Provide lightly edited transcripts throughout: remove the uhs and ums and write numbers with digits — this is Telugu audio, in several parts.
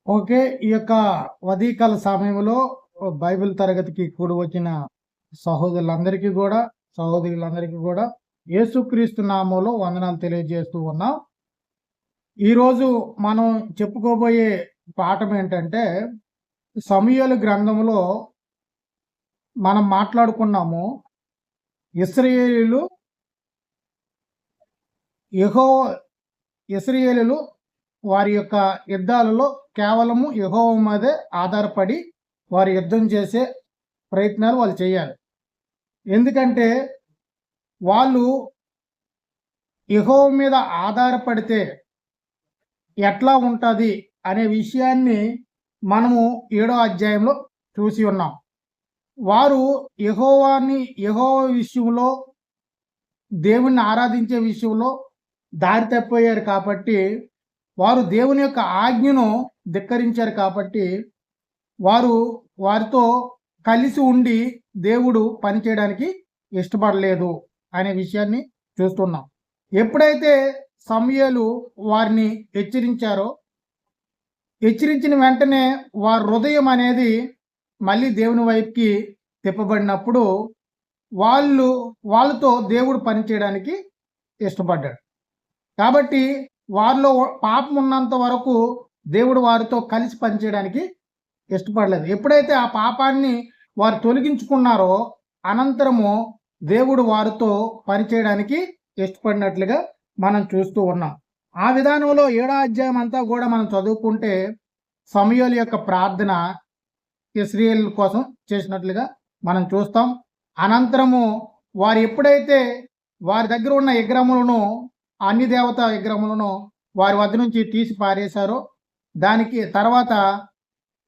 ఓకే. ఈ యొక్క ఉదయకాల సమయంలో బైబిల్ తరగతికి కూడి వచ్చిన సహోదరులందరికీ గూడా యేసుక్రీస్తు నామంలో వందనాలు తెలియజేస్తూ ఉన్నాం. ఈరోజు మనం చెప్పుకోబోయే పాఠం ఏంటంటే, సమూయేలు గ్రంథంలో మనం మాట్లాడుకున్నాము. ఇశ్రాయేలీయులు ఇశ్రాయేలీయులు వారి యొక్క యుద్ధాలలో కేవలము యెహోవా మీదే ఆధారపడి వారు యుద్ధం చేసే ప్రయత్నాలు వాళ్ళు చేయాలి. ఎందుకంటే వాళ్ళు యెహోవా మీద ఆధారపడితే ఎట్లా ఉంటది అనే విషయాన్ని మనము 7వ అధ్యాయంలో చూసి ఉన్నాం. వారు యెహోవా విషయంలో, దేవుణ్ణి ఆరాధించే విషయంలో దారి తప్పిపోయారు కాబట్టి, వారు దేవుని యొక్క ఆజ్ఞను ధిక్కరించారు కాబట్టి, వారితో కలిసి ఉండి దేవుడు పనిచేయడానికి ఇష్టపడలేదు అనే విషయాన్ని చూస్తున్నాం. ఎప్పుడైతే సమూయేలు వారిని హెచ్చరించిన వెంటనే వారి హృదయం అనేది మళ్ళీ దేవుని వైపుకి తిప్పబడినప్పుడు వాళ్ళతో దేవుడు పనిచేయడానికి ఇష్టపడ్డాడు. కాబట్టి వారిలో పాపం ఉన్నంత వరకు దేవుడు వారితో కలిసి పనిచేయడానికి ఇష్టపడలేదు. ఎప్పుడైతే ఆ పాపాన్ని వారు తొలగించుకున్నారో అనంతరము దేవుడు వారితో పనిచేయడానికి ఇష్టపడినట్లుగా మనం చూస్తూ ఉన్నాం. ఆ విధానంలో 7వ అధ్యాయం అంతా కూడా మనం చదువుకుంటే సమూయేలు యొక్క ప్రార్థన ఇశ్రాయేలు కోసం చేసినట్లుగా మనం చూస్తాం. అనంతరము వారు ఎప్పుడైతే వారి దగ్గర ఉన్న విగ్రహములను, అన్ని దేవతా విగ్రహములను వారి వద్ద నుంచి తీసి పారేశారో, దానికి తర్వాత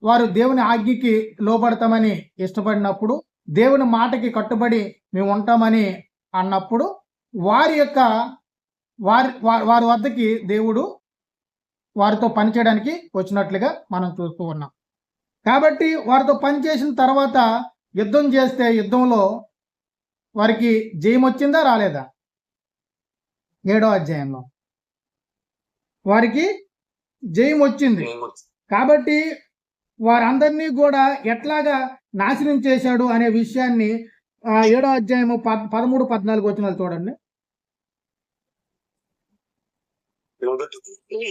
వారు దేవుని ఆజ్ఞకి లోబడతామని ఇష్టపడినప్పుడు, దేవుని మాటకి కట్టుబడి మేము ఉంటామని అన్నప్పుడు వారి వద్దకి దేవుడు వారితో పనిచేయడానికి వచ్చినట్లుగా మనం చూస్తూ ఉన్నాం. కాబట్టి వారితో పనిచేసిన తర్వాత యుద్ధం చేస్తే యుద్ధంలో వారికి జయం వచ్చిందా రాలేదా? 7వ అధ్యాయంలో వారికి జయం వచ్చింది. కాబట్టి వారందరినీ కూడా ఎట్లాగా నాశనం చేశాడు అనే విషయాన్ని 7వ అధ్యాయము 13, 14 వచనాలు చూడండి.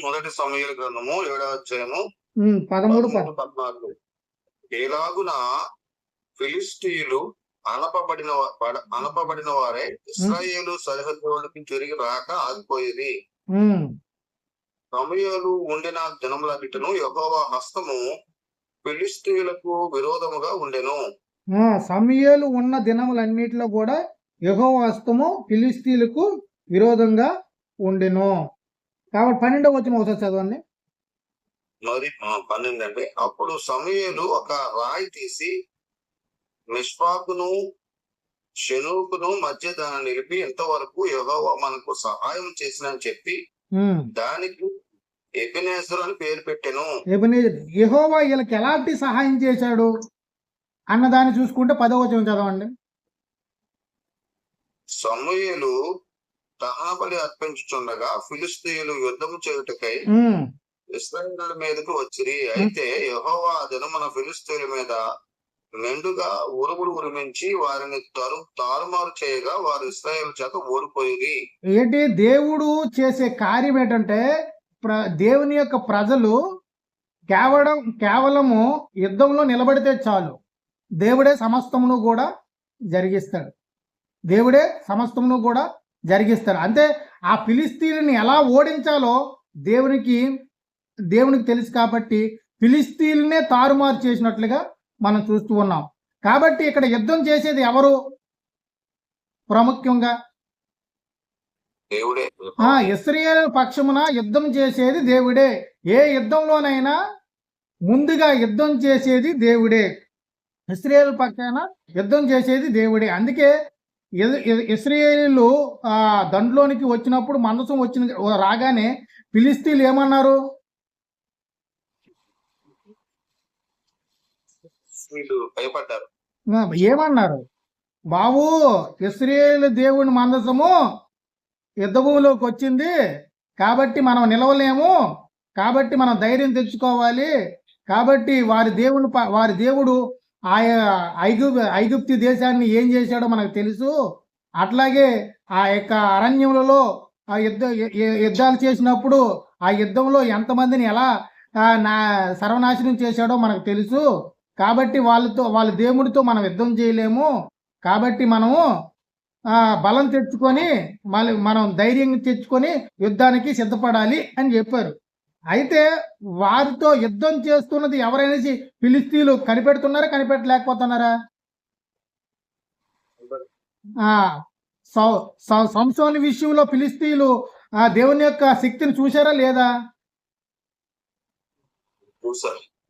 మొదటి సమూయేలు గ్రంథము 7వ అధ్యాయము 13, 14. ఎలాగున ఫిలిష్తీయులు అనపబడిన వారే ఇశ్రాయేలు సరిహద్దులకి తిరిగి రాక ఆగిపోయేది. సమూయేలు ఉండిన దినములన్నిటిను యెహోవా హస్తము ఫిలిష్తీయులకు విరోధముగా ఉండెను. సమూయేలు ఉన్న దినములన్నిటిలో కూడా యెహోవా హస్తము ఫిలిష్తీయులకు విరోధంగా ఉండెను. కాబట్టి 12వ వచనం ఒకసారి చదవండి. మరి 12 అంటే, అప్పుడు సమూయేలు ఒక రాయి తీసి మిష్పాకును షెనూకును మధ్య దాన్ని నిలిపి, ఇంతవరకు యెహోవా మనకు సహాయం చేసినని చెప్పి దానికి ఎబెనేజరు అని పేరు పెట్టెను. యెహోవా వీళ్ళకి ఎలాంటి సహాయం చేశాడు అన్నదాన్ని చూసుకుంటే 10వ వచనం చదవండి. సమూయేలు దహనబలి అర్పించుచుండగా ఫిలిష్తీయులు యుద్ధము చేయుటకై ఇశ్రాయేలు మీదకు వచ్చిరి. అయితే యెహోవా దినమున ఫిలిష్తీయుల మీద మెండుగా ఉరుములు ఉరిమించి వారిని తారుమారు చేయగా వారు ఇశ్రాయేలు చేత ఓడిపోయి. ఏంటి దేవుడు చేసే కార్యం ఏంటంటే, దేవుని యొక్క ప్రజలు కేవలము యుద్ధంలో నిలబడితే చాలు, దేవుడే సమస్తమును కూడా జరిగిస్తాడు. అంటే ఆ ఫిలిష్తీయులని ఎలా ఓడించాలో దేవునికి తెలుసు కాబట్టి ఫిలిష్తీయులనే తారుమారు చేసినట్లుగా మనం చూస్తూ ఉన్నాం. కాబట్టి ఇక్కడ యుద్ధం చేసేది ఎవరు? ప్రాముఖ్యంగా దేవుడే. ఇశ్రాయేలు పక్షమున యుద్ధం చేసేది దేవుడే. ఏ యుద్ధంలోనైనా ముందుగా యుద్ధం చేసేది దేవుడే. ఇశ్రాయేలు పక్షాన యుద్ధం చేసేది దేవుడే. అందుకే ఇశ్రాయేలీయులు దండ్లోనికి వచ్చినప్పుడు, మందసం రాగానే ఫిలిష్తీయులు ఏమన్నారు? భయపడ్డారు. ఏమన్నారు? బాబు, ఇశ్రాయేలు దేవుని మందసము యుద్ధభూమిలోకి వచ్చింది కాబట్టి మనం నిలవలేము, కాబట్టి మనం ధైర్యం తెచ్చుకోవాలి. కాబట్టి వారి దేవుడు ఆయా ఐగుప్తు దేశాన్ని ఏం చేశాడో మనకు తెలుసు. అట్లాగే ఆ యొక్క అరణ్యములలో ఆ యుద్ధాలు చేసినప్పుడు ఆ యుద్ధంలో ఎంతమందిని ఎలా సర్వనాశనం చేశాడో మనకు తెలుసు. కాబట్టి వాళ్ళ దేవుడితో మనం యుద్ధం చేయలేము. కాబట్టి మనము బలం తెచ్చుకొని మనం ధైర్యం తెచ్చుకొని యుద్ధానికి సిద్ధపడాలి అని చెప్పారు. అయితే వారితో యుద్ధం చేస్తున్నది ఎవరనేసి ఫిలిస్తీన్లు కనిపెడుతున్నారా, కనిపెట్టలేకపోతున్నారా? సంసోను విషయంలో ఫిలిస్తీన్లు దేవుని యొక్క శక్తిని చూశారా లేదా?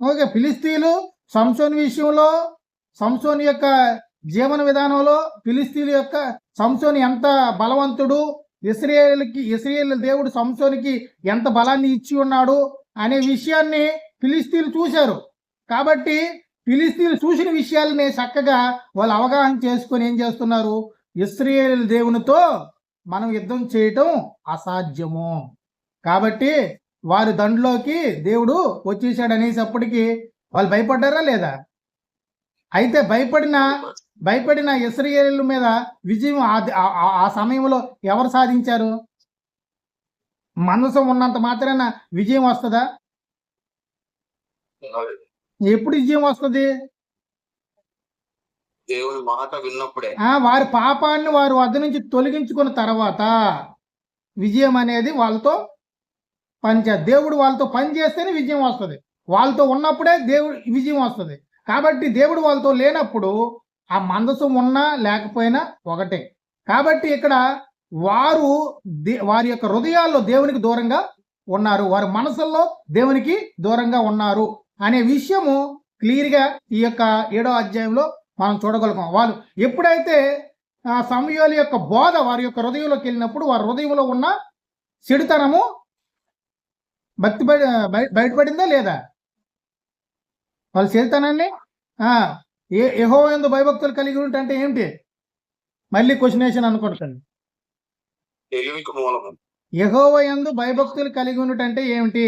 ఓకే, ఫిలిస్తీన్లు సంసోను విషయంలో, సంసోను యొక్క జీవన విధానంలో ఫిలిస్తీన్ల యొక్క సంసోను ఎంత బలవంతుడు, ఇశ్రాయేలు దేవుడు సంసోనికి ఎంత బలాన్ని ఇచ్చి ఉన్నాడు అనే విషయాన్ని ఫిలిస్తీన్లు చూశారు. కాబట్టి ఫిలిస్తీన్లు చూసిన విషయాలని చక్కగా వాళ్ళు అవగాహన చేసుకొని ఏం చేస్తున్నారు, ఇశ్రాయేలు దేవునితో మనం యుద్ధం చేయటం అసాధ్యము. కాబట్టి వారి దండులోకి దేవుడు వచ్చేసాడు అనేసప్పటికీ వాళ్ళు భయపడ్డారా లేదా? అయితే భయపడిన ఇశ్రాయేలు మీద విజయం ఆ సమయంలో ఎవరు సాధించారు? మనసు ఉన్నంత మాత్రాన విజయం వస్తుందా? ఎప్పుడు విజయం వస్తుంది? దేవుని మాట విన్నప్పుడే. వారి పాపాన్ని వారి వద్ద నుంచి తొలగించుకున్న తర్వాత విజయం అనేది వాళ్ళతో దేవుడు వాళ్ళతో పని చేస్తేనే విజయం వస్తుంది. వాళ్ళతో ఉన్నప్పుడే దేవుడు విజయం వస్తుంది. కాబట్టి దేవుడు వాళ్ళతో లేనప్పుడు ఆ మందసం ఉన్నా లేకపోయినా ఒకటే. కాబట్టి ఇక్కడ వారి యొక్క హృదయాల్లో దేవునికి దూరంగా ఉన్నారు, వారి మనసుల్లో దేవునికి దూరంగా ఉన్నారు అనే విషయము క్లియర్గా ఈ యొక్క 7వ అధ్యాయంలో మనం చూడగలుగుతాం. వాళ్ళు ఎప్పుడైతే సమూయేలు యొక్క బోధ వారి యొక్క హృదయంలోకి వెళ్ళినప్పుడు వారి హృదయంలో ఉన్న చెడుతనము బయటపడిందా లేదా? వాళ్ళ చెడుతనాన్ని యెహోవా యందు భయభక్తులు కలిగి ఉంటే ఏమిటి? మళ్ళీ క్వశ్చనేషన్ అనుకుంటాను. యెహోవా యందు భయభక్తులు కలిగి ఉన్నటంటే ఏమిటి?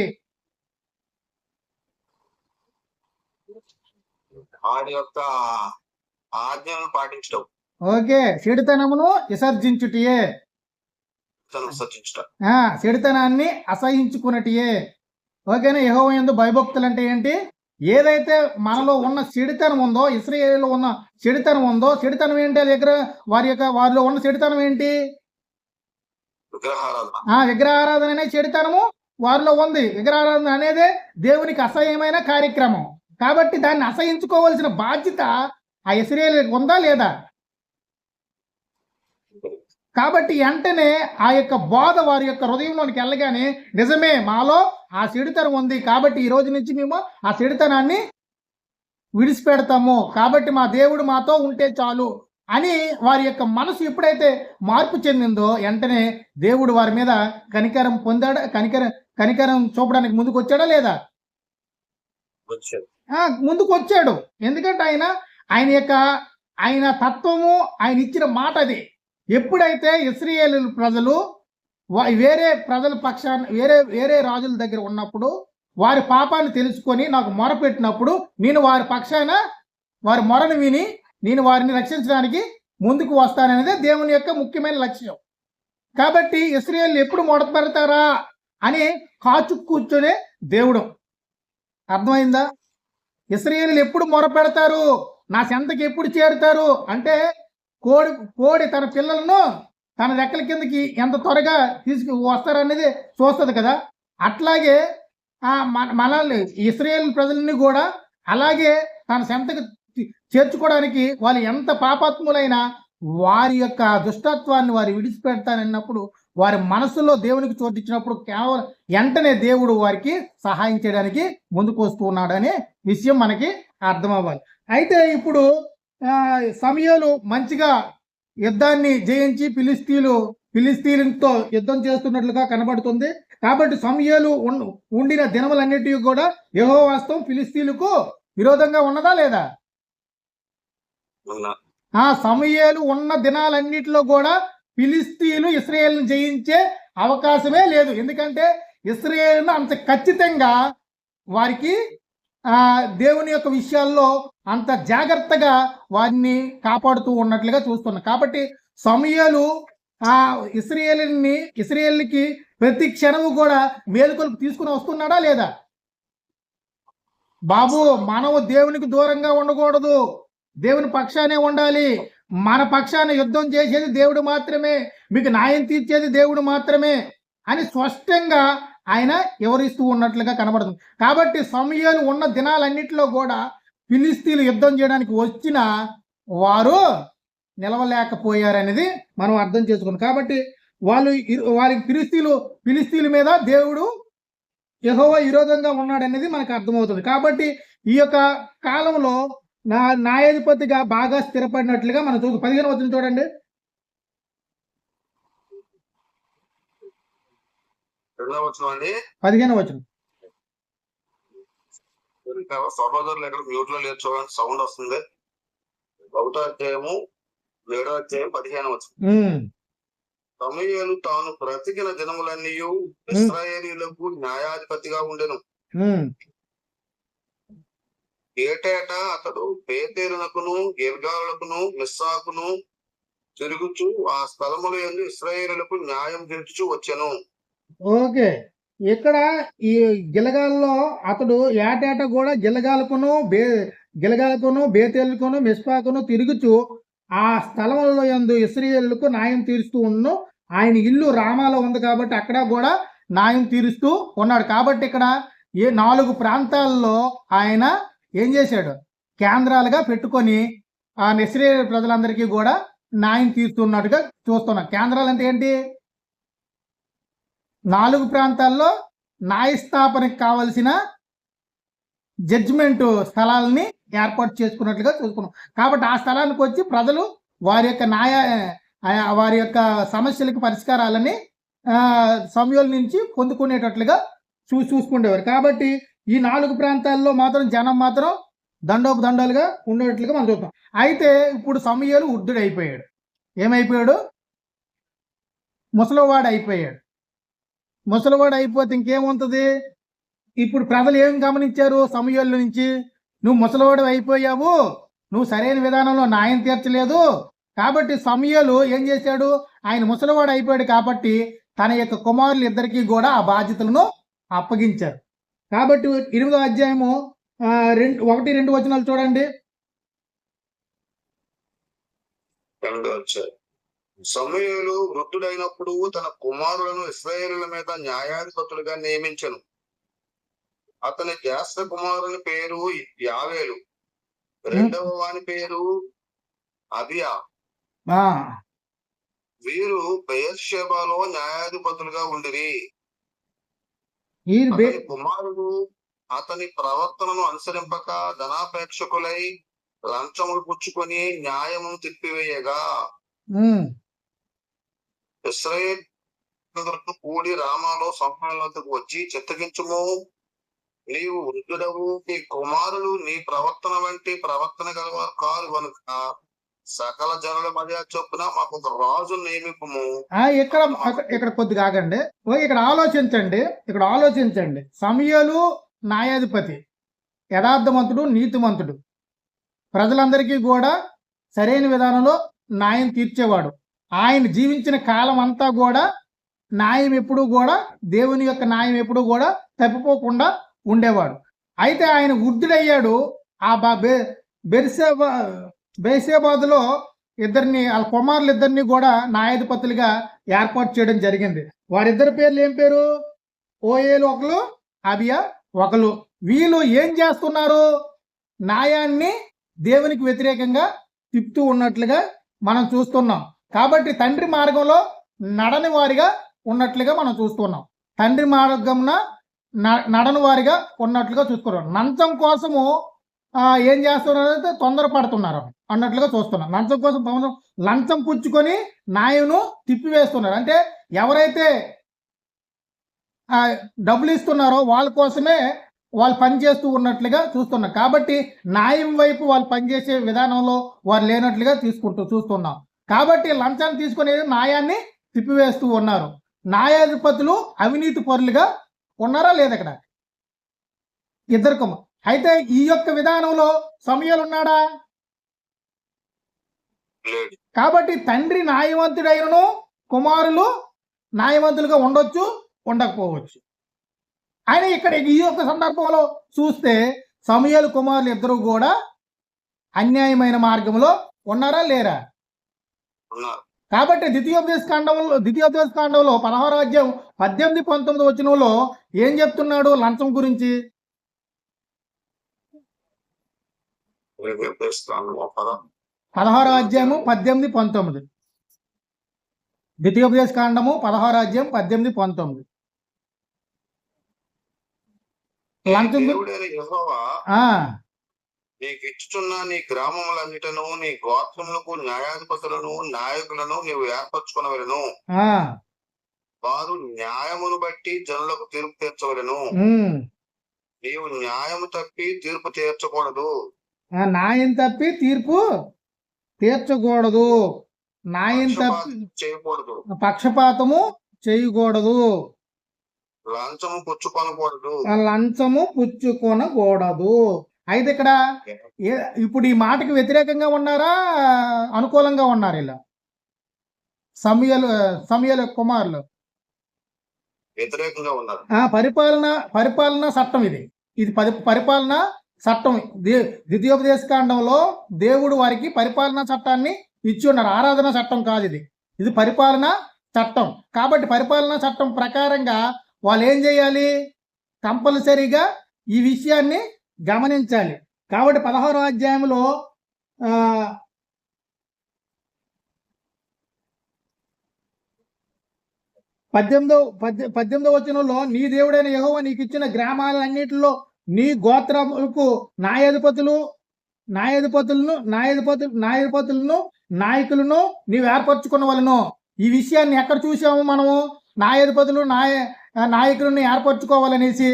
ఓకే, చెడుతనమును విసర్జించుటియే, చెడుతనాన్ని అసహించుకున్నటియే. ఓకేనా? యెహోవా యందు భయభక్తులు అంటే ఏంటి? ఏదైతే మనలో ఉన్న చెడుతనం ఉందో, ఇశ్రాయేలులో ఉన్న చెడుతనం ఉందో, చెడుతనం ఏంటి? వారిలో ఉన్న చెడుతనం ఏంటి? విగ్రహారాధన అనే చెడుతనము వారిలో ఉంది. విగ్రహారాధన అనేదే దేవునికి అసహ్యమైన కార్యక్రమం. కాబట్టి దాన్ని అసహించుకోవాల్సిన బాధ్యత ఆ ఇశ్రాయేలుకి ఉందా లేదా? కాబట్టి వెంటనే ఆ యొక్క బోధ వారి యొక్క హృదయంలోనికి వెళ్ళగానే నిజమే మాలో ఆ చెడుతనం ఉంది, కాబట్టి ఈ రోజు నుంచి మేము ఆ చెడుతనాన్ని విడిచిపెడతాము, కాబట్టి మా దేవుడు మాతో ఉంటే చాలు అని వారి యొక్క మనసు ఎప్పుడైతే మార్పు చెందిందో వెంటనే దేవుడు వారి మీద కనికరం పొందాడా? కనికరం చూపడానికి ముందుకు వచ్చాడా లేదా? ముందుకు వచ్చాడు. ఎందుకంటే ఆయన తత్వము, ఆయన ఇచ్చిన మాట అది. ఎప్పుడైతే ఇశ్రాయేలు ప్రజలు వేరే ప్రజల పక్షాన వేరే రాజుల దగ్గర ఉన్నప్పుడు వారి పాపాన్ని తెలుసుకొని నాకు మొరపెట్టినప్పుడు నేను వారి పక్షాన వారి మొరను విని నేను వారిని రక్షించడానికి ముందుకు వస్తాననేదే దేవుని యొక్క ముఖ్యమైన లక్ష్యం. కాబట్టి ఇశ్రాయేలు ఎప్పుడు మొరపెడతారా అని కాచు కూర్చొనే దేవుడు. అర్థమైందా? ఇశ్రాయేలు ఎప్పుడు మొరపెడతారు, నా చెంతకి ఎప్పుడు చేరుతారు అంటే కోడి తన పిల్లలను తన రెక్కల కిందకి ఎంత త్వరగా వస్తారనేది చూస్తుంది కదా. అట్లాగే మనల్ని ఇశ్రాయేలు ప్రజలని కూడా అలాగే తన చెంతకు చేర్చుకోవడానికి వాళ్ళు ఎంత పాపాత్ములైనా వారి యొక్క దుష్టత్వాన్ని వారు విడిచిపెడతానన్నప్పుడు వారి మనసులో దేవునికి చోటిచ్చినప్పుడు కేవలం వెంటనే దేవుడు వారికి సహాయం చేయడానికి ముందుకు వస్తూ ఉన్నాడు అనే విషయం మనకి అర్థం అవ్వాలి. అయితే ఇప్పుడు సమూయేలు మంచిగా యుద్ధాన్ని జయించి ఫిలిస్తీన్లతో యుద్ధం చేస్తున్నట్లుగా కనబడుతుంది. కాబట్టి సమూయేలు ఉండిన దినములన్నిటికీ కూడా యెహోవా హస్తం ఫిలిస్తీన్లకు విరోధంగా ఉన్నదా లేదా? సమూయేలు ఉన్న దినాలన్నిటిలో కూడా ఫిలిస్తీన్లు ఇశ్రాయేలును జయించే అవకాశమే లేదు. ఎందుకంటే ఇశ్రాయేలును అంత ఖచ్చితంగా వారికి దేవుని యొక్క విషయాల్లో అంత జాగ్రత్తగా వారిని కాపాడుతూ ఉన్నట్లుగా చూస్తున్నాం. కాబట్టి సమూయేలు ఇశ్రాయేలుకి ప్రతి క్షణము కూడా మేలుకొలుపు తీసుకుని వస్తున్నాడా లేదా? బాబు, మనము దేవునికి దూరంగా ఉండకూడదు, దేవుని పక్షానే ఉండాలి, మన పక్షాన యుద్ధం చేసేది దేవుడు మాత్రమే, మీకు న్యాయం తీర్చేది దేవుడు మాత్రమే అని స్పష్టంగా ఆయన వివరిస్తూ ఉన్నట్లుగా కనబడుతుంది. కాబట్టి సమూయేలు ఉన్న దినాలన్నింటిలో కూడా ఫిలిస్తీన్లు యుద్ధం చేయడానికి వచ్చిన వారు నిలవలేకపోయారనేది మనం అర్థం చేసుకున్నాం. కాబట్టి వారికి ఫిలిస్తీన్ల మీద దేవుడు యెహోవా విరోధంగా ఉన్నాడనేది మనకు అర్థమవుతుంది. కాబట్టి ఈ యొక్క కాలంలో న్యాయాధిపతిగా బాగా స్థిరపడినట్లుగా మనం 15వ వచనం చూడండి. 15వ వచనం. సహోదరులు ఎక్కడ మ్యూట్ లో లేదు చూడండి, సౌండ్ వస్తుంది. 1వ అధ్యాయము 7వ అధ్యాయం 15వ వచనం. సమూయేలు తాను బ్రతికిన దినములన్నీ ఇశ్రాయేలీయులకు న్యాయాధిపతిగా ఉండెను. ఏటేటా అతడు బేతేలునకును గిల్గాలునకును మిస్సాకును తిరుగుచు ఆ స్థలముల యందు ఇశ్రాయేలులకు న్యాయం తీర్చుచు వచ్చెను. ఓకే, ఇక్కడ ఈ గిలగాల్లో అతడు ఏటేటా కూడా గిలగాలకును బేతేలుకును మిస్పాకును తిరుగుచు ఆ స్థలములలో యందు ఇశ్రాయేలులకు న్యాయం తీరుస్తూ ఉన్ను. ఆయన ఇల్లు రామాలో ఉంది కాబట్టి అక్కడ కూడా న్యాయం తీరుస్తూ ఉన్నాడు. కాబట్టి ఇక్కడ 4 ప్రాంతాల్లో ఆయన ఏం చేశాడు? కేంద్రాలుగా పెట్టుకొని ఆ ఇశ్రాయేలు ప్రజలందరికీ కూడా న్యాయం తీరుస్తున్నట్టుగా చూస్తున్నాం. కేంద్రాలు అంటే ఏంటి? 4 ప్రాంతాల్లో న్యాయస్థాపనకు కావలసిన జడ్జిమెంట్ స్థలాలని ఏర్పాటు చేసుకున్నట్లుగా చూసుకున్నాం. కాబట్టి ఆ స్థలానికి వచ్చి ప్రజలు వారి యొక్క సమస్యలకు పరిష్కారాలని సమూయేలు నుంచి పొందుకునేటట్లుగా చూసుకునేవారు. కాబట్టి ఈ 4 ప్రాంతాల్లో మాత్రం జనం మాత్రం దండోపదండాలుగా ఉండేటట్లుగా మనం చూస్తాం. అయితే ఇప్పుడు సమూయేలు వృద్ధుడు అయిపోయాడు. ఏమైపోయాడు? ముసలివాడు అయిపోయాడు. ముసలివాడు అయిపోతే ఇంకేముంటుంది? ఇప్పుడు ప్రజలు ఏం గమనించారు సమూయేలు నుంచి? నువ్వు ముసలివాడు అయిపోయావు, నువ్వు సరైన విధానంలో న్యాయం తీర్చలేదు. కాబట్టి సమూయేలు ఏం చేశాడు? ఆయన ముసలివాడు అయిపోయాడు కాబట్టి తన యొక్క కుమారులు ఇద్దరికీ కూడా ఆ బాధ్యతలను అప్పగించారు. కాబట్టి 8వ అధ్యాయము 1-2 వచనాలు చూడండి. సమూయేలు వృద్ధుడైనప్పుడు తన కుమారులను ఇశ్రాయేలుల మీద న్యాయాధిపతులుగా నియమించెను. అతని జ్యేష్ఠ కుమారుని పేరు యావేలు, రెండవ వాని పేరు అబియా. వీరు బెయేర్షెబాలో న్యాయాధిపతులుగా ఉండిరి. కుమారుడు అతని ప్రవర్తనను అనుసరింపక ధనాపేక్షకులై లంచములు పుచ్చుకొని న్యాయము తిప్పివేయగా ఇశ్రాయేలు కూడి రామాలో సమ్మేళనకు వచ్చి చిత్తగించుము, నీవు వృద్ధుడవు, నీ కుమారులు నీ ప్రవర్తన వంటి ప్రవర్తన గలవారు కారు కనుక సకల జనుల మధ్య చొప్పున మాకు ఒక రాజు నియమిపము. ఇక్కడ కొద్దిగా ఆగండి. ఇక్కడ ఆలోచించండి. సమూయేలు న్యాయాధిపతి, యథార్థవంతుడు, నీతిమంతుడు, ప్రజలందరికీ కూడా సరైన విధానంలో న్యాయం తీర్చేవాడు. ఆయన జీవించిన కాలం అంతా కూడా న్యాయం ఎప్పుడూ కూడా దేవుని యొక్క న్యాయం ఎప్పుడూ కూడా తప్పిపోకుండా ఉండేవాడు. అయితే ఆయన వృద్ధుడయ్యాడు. ఆ బెర్షెబాలో వాళ్ళ కుమారులు ఇద్దరిని కూడా న్యాయాధిపతులుగా ఏర్పాటు చేయడం జరిగింది. వారిద్దరి పేర్లు ఏం పేరు? ఓయేలు ఒకరు, అబియా ఒకరు. వీళ్ళు ఏం చేస్తున్నారు? న్యాయాన్ని దేవునికి వ్యతిరేకంగా తిప్పుతూ ఉన్నట్లుగా మనం చూస్తున్నాం. కాబట్టి తండ్రి మార్గంలో నడని వారిగా ఉన్నట్లుగా మనం చూస్తున్నాం. తండ్రి మార్గంన నడని వారిగా ఉన్నట్లుగా చూస్తున్నాం. లంచం కోసము ఏం చేస్తున్నారంటే తొందరపడుతున్నారు అన్నట్లుగా చూస్తున్నాం. లంచం కోసం లంచం పుచ్చుకొని న్యాయంను తిప్పివేస్తున్నారు. అంటే ఎవరైతే డబ్బులు ఇస్తున్నారో వాళ్ళ కోసమే వాళ్ళు పనిచేస్తూ ఉన్నట్లుగా చూస్తున్నాం. కాబట్టి న్యాయం వైపు వాళ్ళు పనిచేసే విధానంలో వారు లేనట్లుగా చూస్తున్నాం. కాబట్టి లంచాన్ని తీసుకునే న్యాయాన్ని తిప్పివేస్తూ ఉన్నారు. న్యాయాధిపతులు అవినీతి పరులుగా ఉన్నారా లేదా ఇక్కడ? ఇద్దరు అయితే ఈ యొక్క విధానంలో సమూయేలు ఉన్నాడా? లేడు. కాబట్టి తండ్రి న్యాయవంతుడైనను కుమారులు న్యాయవంతులుగా ఉండొచ్చు, ఉండకపోవచ్చు. ఆయన ఇక్కడ ఈ యొక్క సందర్భంలో చూస్తే సమూయేలు కుమారులు ఇద్దరు కూడా అన్యాయమైన మార్గంలో ఉన్నారా లేరా? ఉన్నారు. కాబట్టి ద్వితీయోపదేశ కాండంలో 16వ అధ్యాయం 18-19 వచనంలో ఏం చెప్తున్నాడు లంచం గురించి? 16వ అధ్యాయము 18-19. ద్వితీయోపదేశ కాండము 16వ అధ్యాయం 18-19. లంచం దేవుడైన యెహోవా నీకు ఇచ్చుచున్న నీ గ్రామములన్నిటను నీ గోత్రములకు న్యాయాధిపతులను నాయకులను నీవు ఏర్పరచుకునవలెను. వారు న్యాయమును బట్టి జనులకు తీర్పు తీర్చవలెను. నీవు న్యాయము తప్పి తీర్పు తీర్చకూడదు. న్యాయం తప్పి తీర్పు తీర్చకూడదు. న్యాయం తప్పి చేయకూడదు. పక్షపాతము చేయకూడదు. లంచము పుచ్చుకొనకూడదు. అయితే ఇక్కడ ఇప్పుడు ఈ మాటకి వ్యతిరేకంగా ఉన్నారా, అనుకూలంగా ఉన్నారు ఇలా సమూయేలు కుమారులు? వ్యతిరేకంగా ఉన్నారు. పరిపాలన చట్టం ఇది పరిపాలన చట్టం. ద్వితీయోపదేశ కాండంలో దేవుడు వారికి పరిపాలనా చట్టాన్ని ఇచ్చి ఉన్నారు. ఆరాధన చట్టం కాదు ఇది పరిపాలన చట్టం. కాబట్టి పరిపాలనా చట్టం ప్రకారంగా వాళ్ళు ఏం చేయాలి? కంపల్సరీగా ఈ విషయాన్ని గమనించాలి. కాబట్టి 16వ అధ్యాయంలో 18వ వచనంలో నీ దేవుడైన యెహోవా నీకు ఇచ్చిన గ్రామాలన్నిటిలో నీ గోత్రములకు నాయకులను నీవు ఏర్పరచుకునవలెను. ఈ విషయాన్ని ఎక్కడ చూసాము మనము? నాయకులను ఏర్పరచుకోవాలనేసి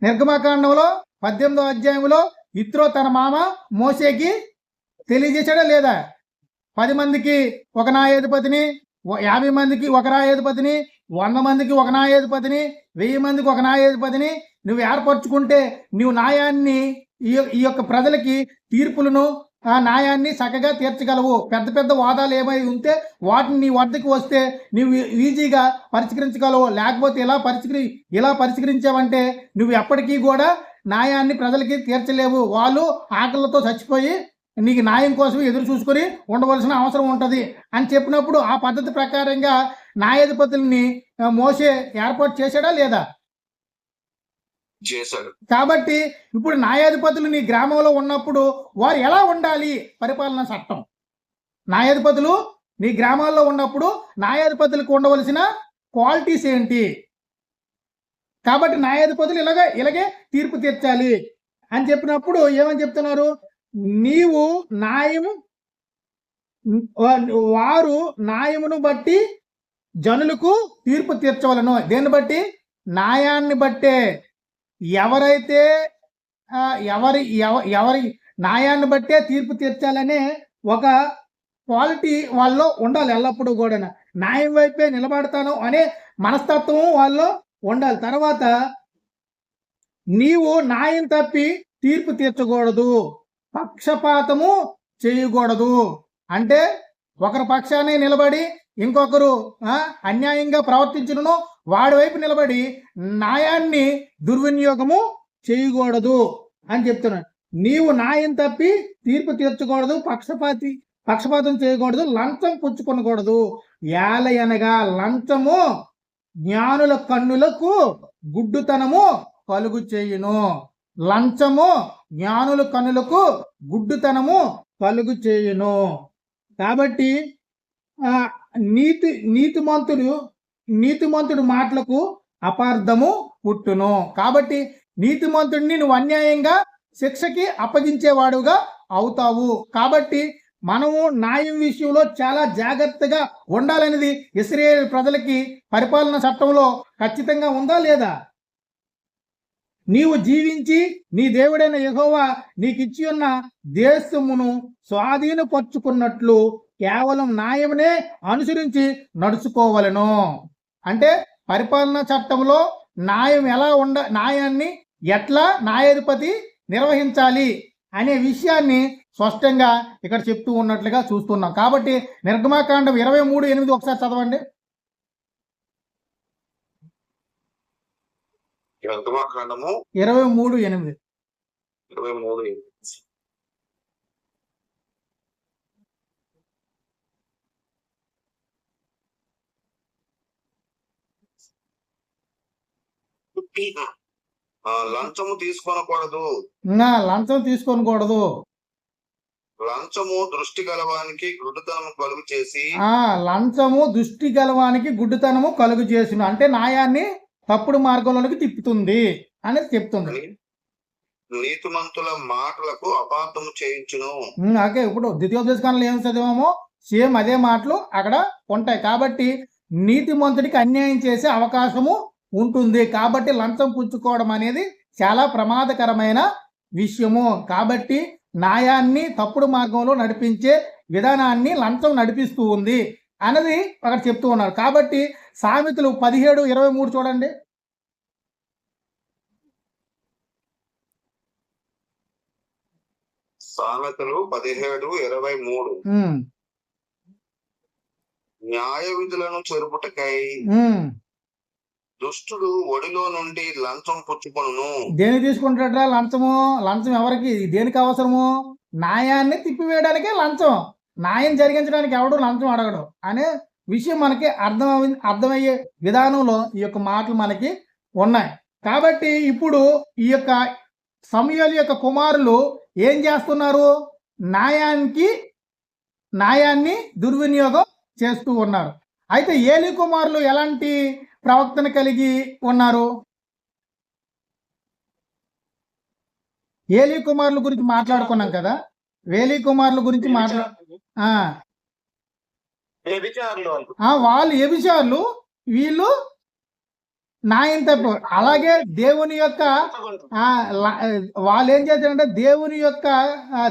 నిర్గమకాండంలో 18వ అధ్యాయంలో ఇత్రో తన మామ మోషేకి తెలియజేశాడా లేదా? 10 మందికి ఒక న్యాయాధిపతిని, 50 మందికి ఒక న్యాయాధిపతిని, 100 మందికి ఒక న్యాయాధిపతిని, 1000 మందికి ఒక న్యాయాధిపతిని నువ్వు ఏర్పరచుకుంటే నువ్వు న్యాయాన్ని ఈ యొక్క ప్రజలకి తీర్పులను ఆ న్యాయాన్ని చక్కగా తీర్చగలవు. పెద్ద పెద్ద వాదాలు ఏమై ఉంటే వాటిని నీ వద్దకు వస్తే నువ్వు ఈజీగా పరిష్కరించగలవు. లేకపోతే ఇలా పరిష్కరించావంటే నువ్వు ఎప్పటికీ కూడా న్యాయాన్ని ప్రజలకి తీర్చలేవు. వాళ్ళు ఆకలితో చచ్చిపోయి నీకు న్యాయం కోసం ఎదురు చూసుకొని ఉండవలసిన అవసరం ఉంటుంది అని చెప్పినప్పుడు ఆ పద్ధతి ప్రకారంగా న్యాయాధిపతుల్ని మోషే ఏర్పాటు చేశాడా లేదా? చేశాడు. కాబట్టి ఇప్పుడు న్యాయాధిపతులు నీ గ్రామంలో ఉన్నప్పుడు వారు ఎలా ఉండాలి? పరిపాలన చట్టం. న్యాయాధిపతులు నీ గ్రామాల్లో ఉన్నప్పుడు న్యాయాధిపతులకు ఉండవలసిన క్వాలిటీస్ ఏంటి? కాబట్టి న్యాయాధిపతులు ఇలాగే తీర్పు తీర్చాలి అని చెప్పినప్పుడు ఏమని చెప్తున్నారు? వారు న్యాయమును బట్టి జనులకు తీర్పు తీర్చవలను. దేన్ని బట్టి? న్యాయాన్ని బట్టే. ఎవరైతే ఎవరి న్యాయాన్ని బట్టే తీర్పు తీర్చాలనే ఒక క్వాలిటీ వాళ్ళలో ఉండాలి. ఎల్లప్పుడూ కూడా న్యాయం వైపే నిలబడతాను అనే మనస్తత్వం వాళ్ళలో ఉండాలి. తర్వాత నీవు న్యాయం తప్పి తీర్పు తీర్చకూడదు, పక్షపాతము చేయకూడదు. అంటే ఒకరి పక్షాన్ని నిలబడి ఇంకొకరు అన్యాయంగా ప్రవర్తించును వాడి వైపు నిలబడి న్యాయాన్ని దుర్వినియోగము చేయకూడదు అని చెప్తున్నాడు. నీవు న్యాయం తప్పి తీర్పు తీర్చకూడదు, పక్షపాతం చేయకూడదు, లంచం పుచ్చుకొనకూడదు. ఏలయనగా లంచము జ్ఞానుల కన్నులకు గుడ్డుతనము కలుగు చేయును. లంచము జ్ఞానుల కన్నులకు గుడ్డుతనము కలుగు చేయును. కాబట్టి నీతిమంతుడు మాటలకు అపార్థము పుట్టును. కాబట్టి నీతిమంతుడిని నువ్వు అన్యాయంగా శిక్షకి అప్పగించేవాడుగా అవుతావు. కాబట్టి మనము న్యాయం విషయంలో చాలా జాగ్రత్తగా ఉండాలనేది ఇశ్రాయేలు ప్రజలకి పరిపాలన చట్టంలో ఖచ్చితంగా ఉందా లేదా? నీవు జీవించి నీ దేవుడైన యెహోవా నీకిచ్చి ఉన్న దేశమును స్వాధీనపరుచుకున్నట్లు కేవలం న్యాయమునే అనుసరించి నడుచుకోవలను. అంటే పరిపాలన చట్టంలో న్యాయాన్ని ఎట్లా న్యాయాధిపతి నిర్వహించాలి అనే విషయాన్ని స్పష్టంగా ఇక్కడ చెప్తూ ఉన్నట్లుగా చూస్తున్నాం. కాబట్టి నిర్గమాకాండం 23:8 ఒకసారి చదవండి. నిర్గమాకాండము 23:8. 23. లంచము తీసుకోనకూడదు. లంచం తీసుకోనకూడదు. లంచము దృష్టి గలవానికి గుడ్డితనము కలుగు చేసి, లంచము దృష్టి గలవానికి గుడ్డితనము కలుగు చేసిన అంటే న్యాయాన్ని తప్పుడు మార్గంలోకి తిప్పుతుంది అనేది చెప్తుంది. నీతిమంతుల మాటలకు అపార్థము చేయించును. ఓకే, ఇప్పుడు ద్వితీయోపదేశకాండంలో ఏం చదివామో సేమ్ అదే మాటలు అక్కడ ఉంటాయి. కాబట్టి నీతిమంతుడికి అన్యాయం చేసే అవకాశము ఉంటుంది. కాబట్టి లంచం పుచ్చుకోవడం అనేది చాలా ప్రమాదకరమైన విషయము. కాబట్టి న్యాయాన్ని తప్పుడు మార్గంలో నడిపించే విధానాన్ని లంచం నడిపిస్తూ ఉంది అన్నది అక్కడ చెప్తూ ఉన్నారు. కాబట్టి సామెతలు 17:23 చూడండి. సామెతలు 17:23. న్యాయ విధులను చెరుపుటకై దుష్టుడు ఒడిలో నుండి లంచం పుచ్చుకొనును. దేని తీసుకుంటాడరా లంచము? లంచం ఎవరికి దేనికి అవసరము? న్యాయాన్ని తిప్పివేయడానికే లంచం. న్యాయం జరిగించడానికి ఎవడు లంచం అడగడు అనే విషయం మనకి అర్థమయ్యే విధానంలో ఈ యొక్క మాటలు మనకి ఉన్నాయి. కాబట్టి ఇప్పుడు ఈ యొక్క సమూయేలు యొక్క కుమారులు ఏం చేస్తున్నారు? న్యాయాన్ని దుర్వినియోగం చేస్తూ ఉన్నారు. అయితే ఏలీ కుమారులు ఎలాంటి ప్రవక్తను కలిగి ఉన్నారు? ఏలీ కుమారుల గురించి మాట్లాడుకున్నాం కదా. ఏలీ కుమారుల గురించి వాళ్ళు వ్యభిచారులు, వీళ్ళు న్యాయం తప్పు. అలాగే దేవుని యొక్క వాళ్ళు ఏం చేస్తారంటే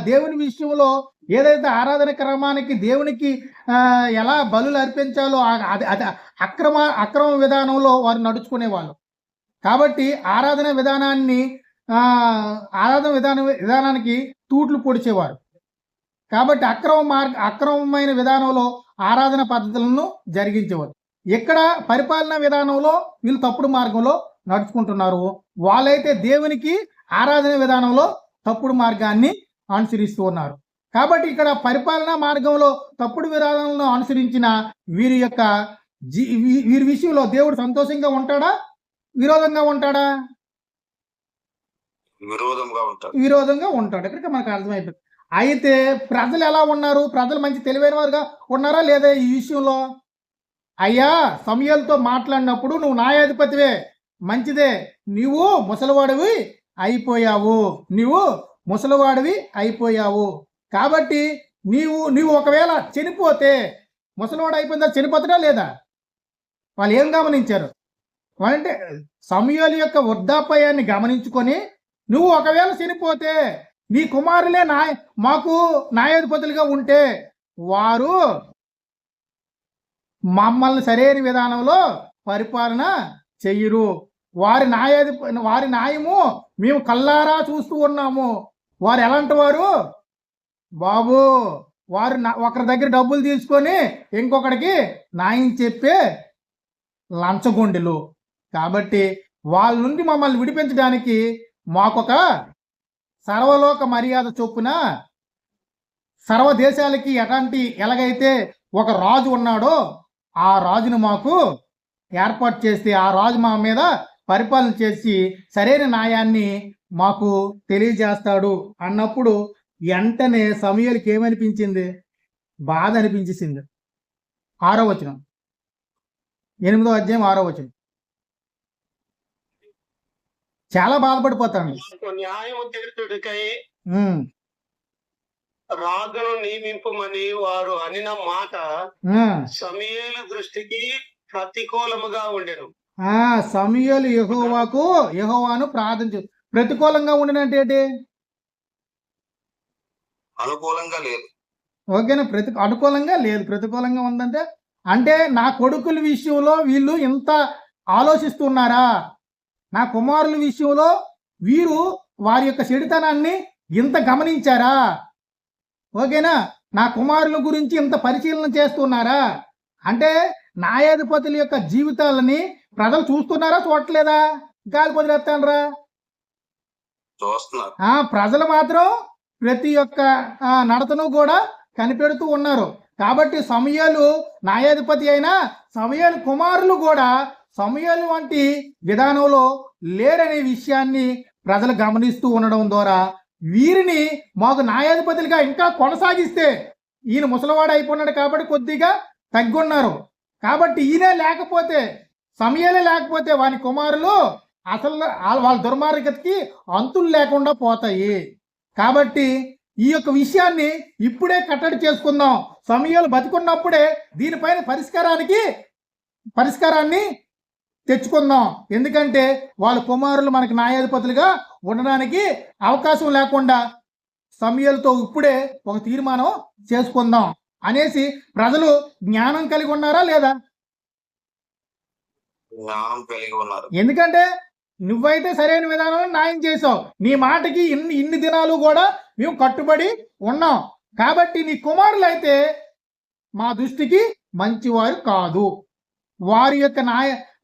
దేవుని విషయంలో ఏదైతే ఆరాధన క్రమానికి దేవునికి ఎలా బలులు అర్పించాలో అది అక్రమ విధానంలో వారు నడుచుకునేవాళ్ళు. కాబట్టి ఆరాధన విధానానికి తూట్లు పొడిచేవారు. కాబట్టి అక్రమమైన విధానంలో ఆరాధన పద్ధతులను జరిగించేవారు. ఇక్కడ పరిపాలనా విధానంలో వీళ్ళు తప్పుడు మార్గంలో నడుచుకుంటున్నారు. వాళ్ళైతే దేవునికి ఆరాధన విధానంలో తప్పుడు మార్గాన్ని అనుసరిస్తూ ఉన్నారు. కాబట్టి ఇక్కడ పరిపాలనా మార్గంలో తప్పుడు విధానంలో అనుసరించిన వీరి విషయంలో దేవుడు సంతోషంగా ఉంటాడా, విరోధంగా ఉంటాడా? విరోధంగా ఉంటాడు. ఇక్కడ మనకు అర్థమైపోయింది. అయితే ప్రజలు ఎలా ఉన్నారు? ప్రజలు మంచి తెలివైన వారుగా ఉన్నారా లేదా ఈ విషయంలో? అయ్యా, సమూయేలుతో మాట్లాడినప్పుడు నువ్వు న్యాయాధిపతివే, మంచిదే, నువ్వు ముసలివాడివి అయిపోయావు. కాబట్టి నీవు ఒకవేళ చనిపోతే, ముసలివాడు అయిపోయిందా, చనిపోతాడా లేదా? వాళ్ళు ఏం గమనించారు? వాళ్ళంటే సమూయేలు యొక్క వృద్ధాప్యాన్ని గమనించుకొని నువ్వు ఒకవేళ చనిపోతే నీ కుమారులే మాకు న్యాయాధిపతులుగా ఉంటే వారు మమ్మల్ని సరైన విధానంలో పరిపాలన చెయ్యరు. వారి న్యాయము మేము కల్లారా చూస్తూ ఉన్నాము. వారు ఎలాంటి వారు బాబు? వారు ఒకరి దగ్గర డబ్బులు తీసుకొని ఇంకొకడికి న్యాయం చెప్పే లంచగొండెలు. కాబట్టి వాళ్ళ నుండి మమ్మల్ని విడిపించడానికి మాకొక సర్వలోక మర్యాద చొప్పున సర్వదేశాలకి ఎలాగైతే ఒక రాజు ఉన్నాడో ఆ రాజును మాకు ఏర్పాటు చేసి ఆ రాజు మా మీద పరిపాలన చేసి సరైన న్యాయాన్ని మాకు తెలియజేస్తాడు అన్నప్పుడు వెంటనే సమూయేలుకి ఏమనిపించింది? బాధ అనిపించేసింది. 6వ వచనం, 8వ అధ్యాయం 6వ వచనం. చాలా బాధపడిపోతాడు. న్యాయము తీర్చుటకై రాజును నియమింపమని వారు అనిన మాట సమూయేలు దృష్టికి ప్రతికూలముగా ఉండెను. సమూయేలు యెహోవాను ప్రార్థించు. ప్రతికూలంగా ఉండినంటే ఏంటి? అనుకూలంగా లేదు. ఓకేనా? అనుకూలంగా లేదు. ప్రతికూలంగా ఉందంటే అంటే నా కొడుకుల విషయంలో వీళ్ళు ఇంత ఆలోచిస్తున్నారా? నా కుమారుల విషయంలో వీరు వారి యొక్క చెడుతనాన్ని ఇంత గమనించారా? ఓకేనా? నా కుమారుల గురించి ఇంత పరిశీలన చేస్తున్నారా? అంటే న్యాయాధిపతుల యొక్క జీవితాలని ప్రజలు చూస్తున్నారా, చూడట్లేదా? గాలి వదిలేస్తానరా? చూస్తున్నారు. ప్రజలు మాత్రం ప్రతి ఒక్క నడతను కూడా కనిపెడుతూ ఉన్నారు. కాబట్టి సమూయేలు న్యాయాధిపతి అయినా సమూయేలు కుమారులు కూడా సమూయేలు వంటి విధానంలో లేరనే విషయాన్ని ప్రజలు గమనిస్తూ ఉండడం ద్వారా వీరిని మాకు న్యాయాధిపతులుగా ఇంకా కొనసాగిస్తే, ఈయన ముసలివాడు అయిపోన్నాడు కాబట్టి కొద్దిగా తగ్గున్నారు, కాబట్టి ఈయనే లేకపోతే, సమూయేలే లేకపోతే వాని కుమారులు అసలు వాళ్ళ దుర్మార్గతకి అంతులు లేకుండా పోతాయి. కాబట్టి ఈ యొక్క విషయాన్ని ఇప్పుడే కట్టడి చేసుకుందాం. సమూయేలు బతికున్నప్పుడే దీనిపైన పరిష్కారాన్ని తెచ్చుకుందాం. ఎందుకంటే వాళ్ళ కుమారులు మనకి న్యాయాధిపతులుగా ఉండడానికి అవకాశం లేకుండా సమూయేలుతో ఇప్పుడే ఒక తీర్మానం చేసుకుందాం అనేసి ప్రజలు జ్ఞానం కలిగి ఉన్నారా లేదా? జ్ఞానం కలిగి ఉన్నారు. ఎందుకంటే నువ్వైతే సరైన విధానంలో న్యాయం చేసావు, నీ మాటకి ఇన్ని దినాలు కూడా మేము కట్టుబడి ఉన్నాం. కాబట్టి నీ కుమారులు అయితే మా దృష్టికి మంచివారు కాదు.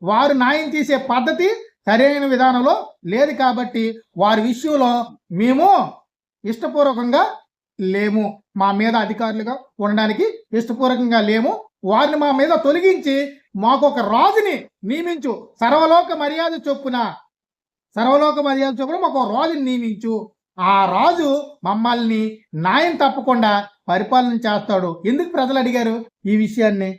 వారు న్యాయం చేసే పద్ధతి సరైన విధానంలో లేదు. కాబట్టి వారి విషయంలో మేము ఇష్టపూర్వకంగా లేము, మా మీద అధికారులుగా ఉండడానికి ఇష్టపూర్వకంగా లేము. వారిని మా మీద తొలగించి మాకు ఒక రాజుని నియమించు, సర్వలోక మర్యాద చొప్పున మాకు ఒక రాజుని నియమించు. ఆ రాజు మమ్మల్ని న్యాయం తప్పకుండా పరిపాలన చేస్తాడు. ఎందుకు ప్రజలు అడిగారు ఈ విషయాన్ని?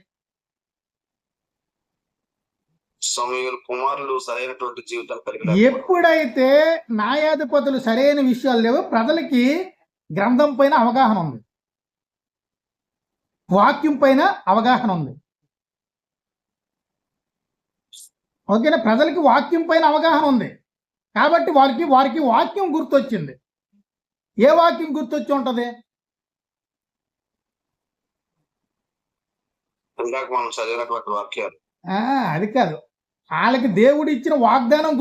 సమూయేలు కుమారులు సరైనటువంటి జీవితం కలిగి ఎప్పుడైతే న్యాయాధిపతులు సరైన విషయాలు లేవు, ప్రజలకి గ్రంథం పైన అవగాహన ఉంది, వాక్యం పైన అవగాహన ఉంది. ఓకేనా? ప్రజలకి వాక్యం పైన అవగాహన ఉంది కాబట్టి వారికి వాక్యం గుర్తొచ్చింది. ఏ వాక్యం గుర్తొచ్చి ఉంటది? ఇందాక మనం చదివినటువంటి వాక్యాలు. అది కాదు, వాళ్ళకి దేవుడు ఇచ్చిన వాగ్దానం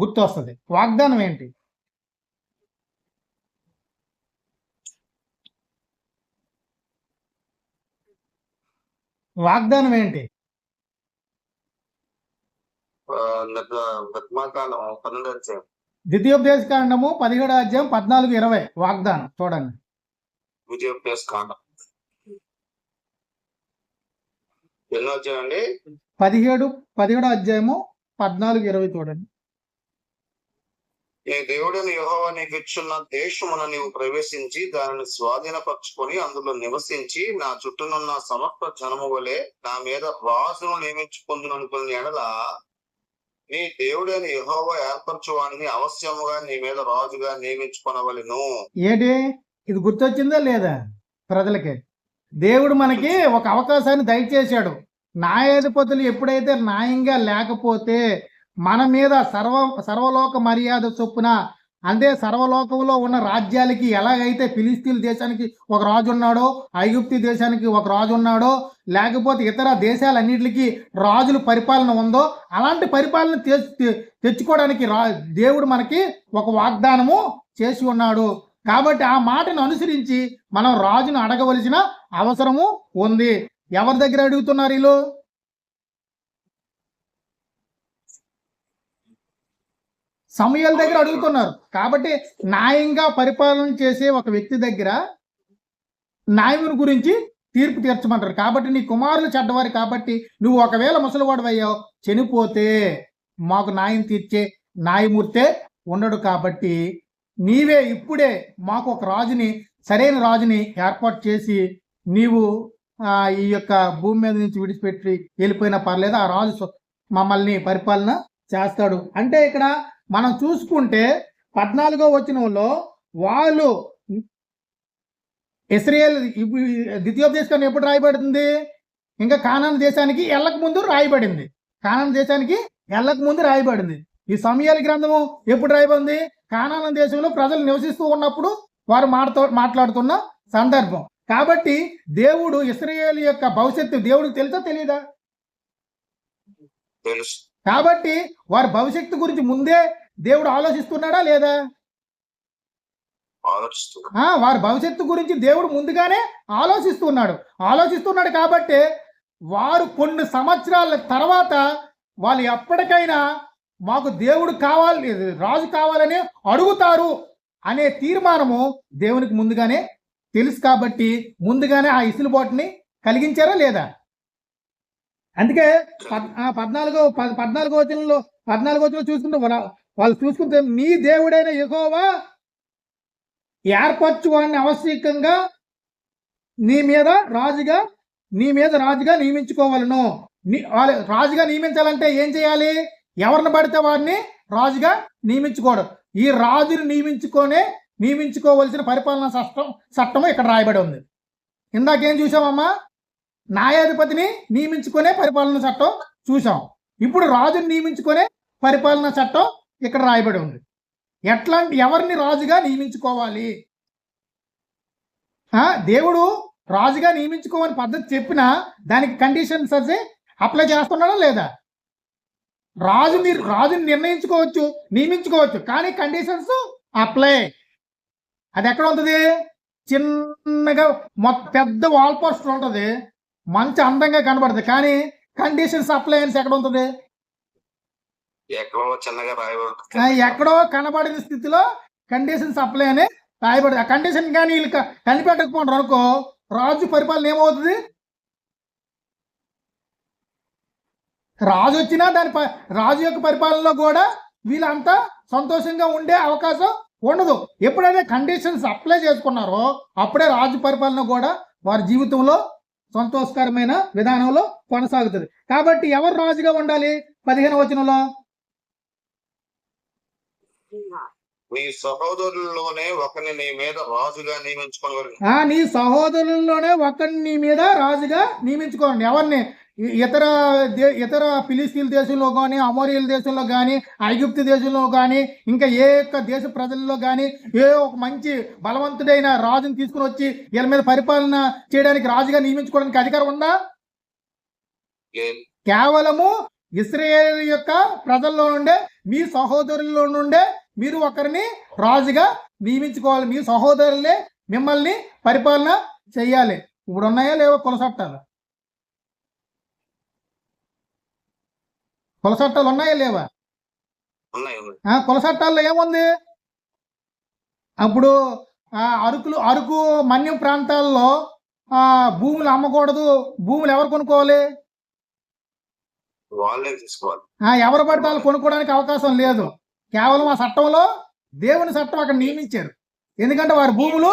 గుర్తొస్తుంది. వాగ్దానం ఏంటి? వాగ్దానం ఏంటి? ద్వితీయోపదేశ కాండము 17వ అధ్యాయం 14-20 వాగ్దానం చూడండి. ద్వితీయోపదేశ కాండం ఎన్నో అధ్యాయం అండి? 17వ అధ్యాయము 14-20 చూడండి. నీ దేవుడైన యెహోవా నీకు ఇచ్చున్న దేశమున నీవు ప్రవేశించి దానిని స్వాధీనపరచుకొని అందులో నివసించి నా చుట్టూనున్న సమస్త జనము వలె నా మీద రాజును నియమించుకుందును అనుకున్న ఎడల నీ దేవుడైన యెహోవా ఏర్పరచువాడిని అవశ్యముగా నీ మీద రాజుగా నియమించుకొనవలెను. ఏంటి ఇది గుర్తొచ్చిందా లేదా ప్రజలకి? దేవుడు మనకి ఒక అవకాశాన్ని దయచేశాడు. న్యాయాధిపతులు ఎప్పుడైతే న్యాయంగా లేకపోతే మన మీద సర్వలోక మర్యాద చొప్పున, అంటే సర్వలోకంలో ఉన్న రాజ్యాలకి ఎలాగైతే ఫిలిస్తీన్ దేశానికి ఒక రాజు ఉన్నాడో, ఐగుప్తు దేశానికి ఒక రాజు ఉన్నాడో, లేకపోతే ఇతర దేశాలన్నిటికీ రాజుల పరిపాలన ఉందో, అలాంటి పరిపాలన తెచ్చుకోవడానికి దేవుడు మనకి ఒక వాగ్దానము చేసి ఉన్నాడు. కాబట్టి ఆ మాటను అనుసరించి మనం రాజును అడగవలసిన అవసరము ఉంది. ఎవరి దగ్గర అడుగుతున్నారు వీళ్ళు? సమూయేలు దగ్గర అడుగుతున్నారు. కాబట్టి న్యాయంగా పరిపాలన చేసే ఒక వ్యక్తి దగ్గర న్యాయం గురించి తీర్పు తీర్చమంటారు. కాబట్టి నీ కుమారులు చెడ్డవారు కాబట్టి నువ్వు ఒకవేళ ముసలివాడు అయ్యావు, చనిపోతే మాకు న్యాయం తీర్చే న్యాయమూర్తే ఉండడు. కాబట్టి నీవే ఇప్పుడే మాకు ఒక రాజుని, సరైన రాజుని ఏర్పాటు చేసి నీవు ఈ యొక్క భూమి మీద నుంచి విడిచిపెట్టి వెళ్ళిపోయినా పర్లేదు, ఆ రాజు మమ్మల్ని పరిపాలన చేస్తాడు. అంటే ఇక్కడ మనం చూసుకుంటే 14వ వచనంలో వాళ్ళు ఇశ్రాయేల్ ద్వితీయోపదేశం ఎప్పుడు రాయబడుతుంది? ఇంకా కానాను దేశానికి వెళ్ళక ముందు రాయబడింది. కానాను దేశానికి వెళ్ళక ముందు రాయబడింది. ఈ సమూయేలు గ్రంథము ఎప్పుడు రాయబడింది? కానాను దేశంలో ప్రజలు నివసిస్తూ ఉన్నప్పుడు వారు మాట్లాడుతున్న సందర్భం. కాబట్టి దేవుడు ఇశ్రాయేలు యొక్క భవిష్యత్తు దేవుడికి తెలుసా తెలియదా? తెలుసు. కాబట్టి వారి భవిష్యత్తు గురించి ముందే దేవుడు ఆలోచిస్తున్నాడా లేదా? వారి భవిష్యత్తు గురించి దేవుడు ముందుగానే ఆలోచిస్తున్నాడు కాబట్టి వారు కొన్ని సంవత్సరాల తర్వాత వాళ్ళు ఎప్పటికైనా మాకు దేవుడు కావాలి, రాజు కావాలని అడుగుతారు అనే తీర్మానము దేవునికి ముందుగానే తెలుసు కాబట్టి ముందుగానే ఆ ఇసులుబాటుని కలిగించారా లేదా? అందుకే 14వ వచనంలో చూసుకుంటే వాళ్ళు చూసుకుంటే నీ దేవుడైన యెహోవా ఏర్పరచువాడిని ఆవశ్యకంగా నీ మీద రాజుగా నియమించుకోవాలను. రాజుగా నియమించాలంటే ఏం చేయాలి? ఎవరిని పడితే వారిని రాజుగా నియమించుకోవడం. ఈ రాజుని నియమించుకోవలసిన పరిపాలనా చట్టం ఇక్కడ రాయబడి ఉంది. ఇందాకేం చూసామమ్మా? న్యాయాధిపతిని నియమించుకునే పరిపాలనా చట్టం చూసాం. ఇప్పుడు రాజుని నియమించుకునే పరిపాలనా చట్టం ఇక్కడ రాయబడి ఉంది. ఎవరిని రాజుగా నియమించుకోవాలి? దేవుడు రాజుగా నియమించుకోవాలని పద్ధతి చెప్పినా దానికి కండిషన్స్ అయితే అప్లై చేస్తున్నాడా లేదా? రాజుని నియమించుకోవచ్చు కానీ కండిషన్స్ అప్లై. అది ఎక్కడ ఉంటుంది? చిన్నగా పెద్ద వాల్ పోస్టర్ ఉంటుంది, మంచి అందంగా కనబడుతుంది, కానీ కండిషన్స్ అప్లై అని ఎక్కడ ఉంటుంది? ఎక్కడో కనబడిన స్థితిలో కండిషన్స్ అప్లై అని రాయబడింది. ఆ కండిషన్ కానీ వీళ్ళు కనిపెట్టకపోండి అనుకో, రాజు పరిపాలన ఏమవుతుంది? రాజు వచ్చినా రాజు యొక్క పరిపాలనలో కూడా వీళ్ళంతా సంతోషంగా ఉండే అవకాశం ఉండదు. ఎప్పుడైతే కండిషన్స్ అప్లై చేసుకున్నారో అప్పుడే రాజు పరిపాలన కూడా వారి జీవితంలో సంతోషకరమైన విధానంలో కొనసాగుతుంది. కాబట్టి ఎవరు రాజుగా ఉండాలి? 15వ వచనంలో నీ సహోదరుల్లోనే ఒకరిని నీ మీద రాజుగా నియమించుకోవాలి. నీ సహోదరుల్లోనే ఒకరిని నీ మీద రాజుగా నియమించుకోండి. ఎవరిని? ఇతర ఫిలిస్తీన్ దేశంలో కానీ, అమోరియల్ దేశంలో కానీ, ఐగుప్తు దేశంలో కానీ, ఇంకా ఏ యొక్క దేశ ప్రజల్లో కానీ ఒక మంచి బలవంతుడైన రాజుని తీసుకుని వచ్చి వీళ్ళ మీద పరిపాలన చేయడానికి రాజుగా నియమించుకోవడానికి అధికారం ఉందా? కేవలము ఇశ్రాయేలు యొక్క ప్రజల్లో నుండే, మీ సహోదరుల్లో నుండే మీరు ఒకరిని రాజుగా నియమించుకోవాలి. మీ సహోదరులే మిమ్మల్ని పరిపాలన చెయ్యాలి. ఇప్పుడు ఉన్నాయా లేవో కుల చట్టాలు ఉన్నాయా లేవా? కుల చట్టాల్లో ఏముంది? అప్పుడు అరకు మన్యం ప్రాంతాల్లో భూములు అమ్మకూడదు. భూములు ఎవరు కొనుక్కోవాలి? వాళ్ళే తీసుకోవాలి. ఎవరు పడితే వాళ్ళు కొనుక్కోవడానికి అవకాశం లేదు. కేవలం ఆ చట్టంలో దేవుని చట్టం అక్కడ నియమించారు. ఎందుకంటే వారి భూములు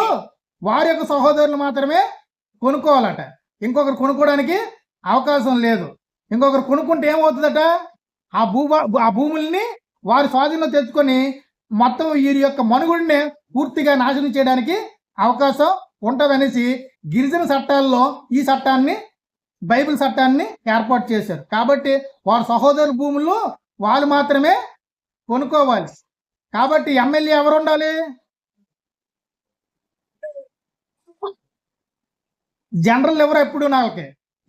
వారి యొక్క సహోదరులు మాత్రమే కొనుక్కోవాలట. ఇంకొకరు కొనుక్కోవడానికి అవకాశం లేదు. ఇంకొకరు కొనుక్కుంటే ఏమవుతుందట? ఆ భూముల్ని వారి స్వాధీనంలో తెచ్చుకొని మొత్తం వీరి యొక్క మనుగడని పూర్తిగా నాశనం చేయడానికి అవకాశం ఉంటుందనేసి గిరిజన చట్టాల్లో ఈ చట్టాన్ని, బైబిల్ చట్టాన్ని ఏర్పాటు చేశారు. కాబట్టి వారి సహోదరు భూములు వాళ్ళు మాత్రమే కొనుక్కోవాలి. కాబట్టి ఎమ్మెల్యే ఎవరు ఉండాలి? జనరల్ ఎవరు?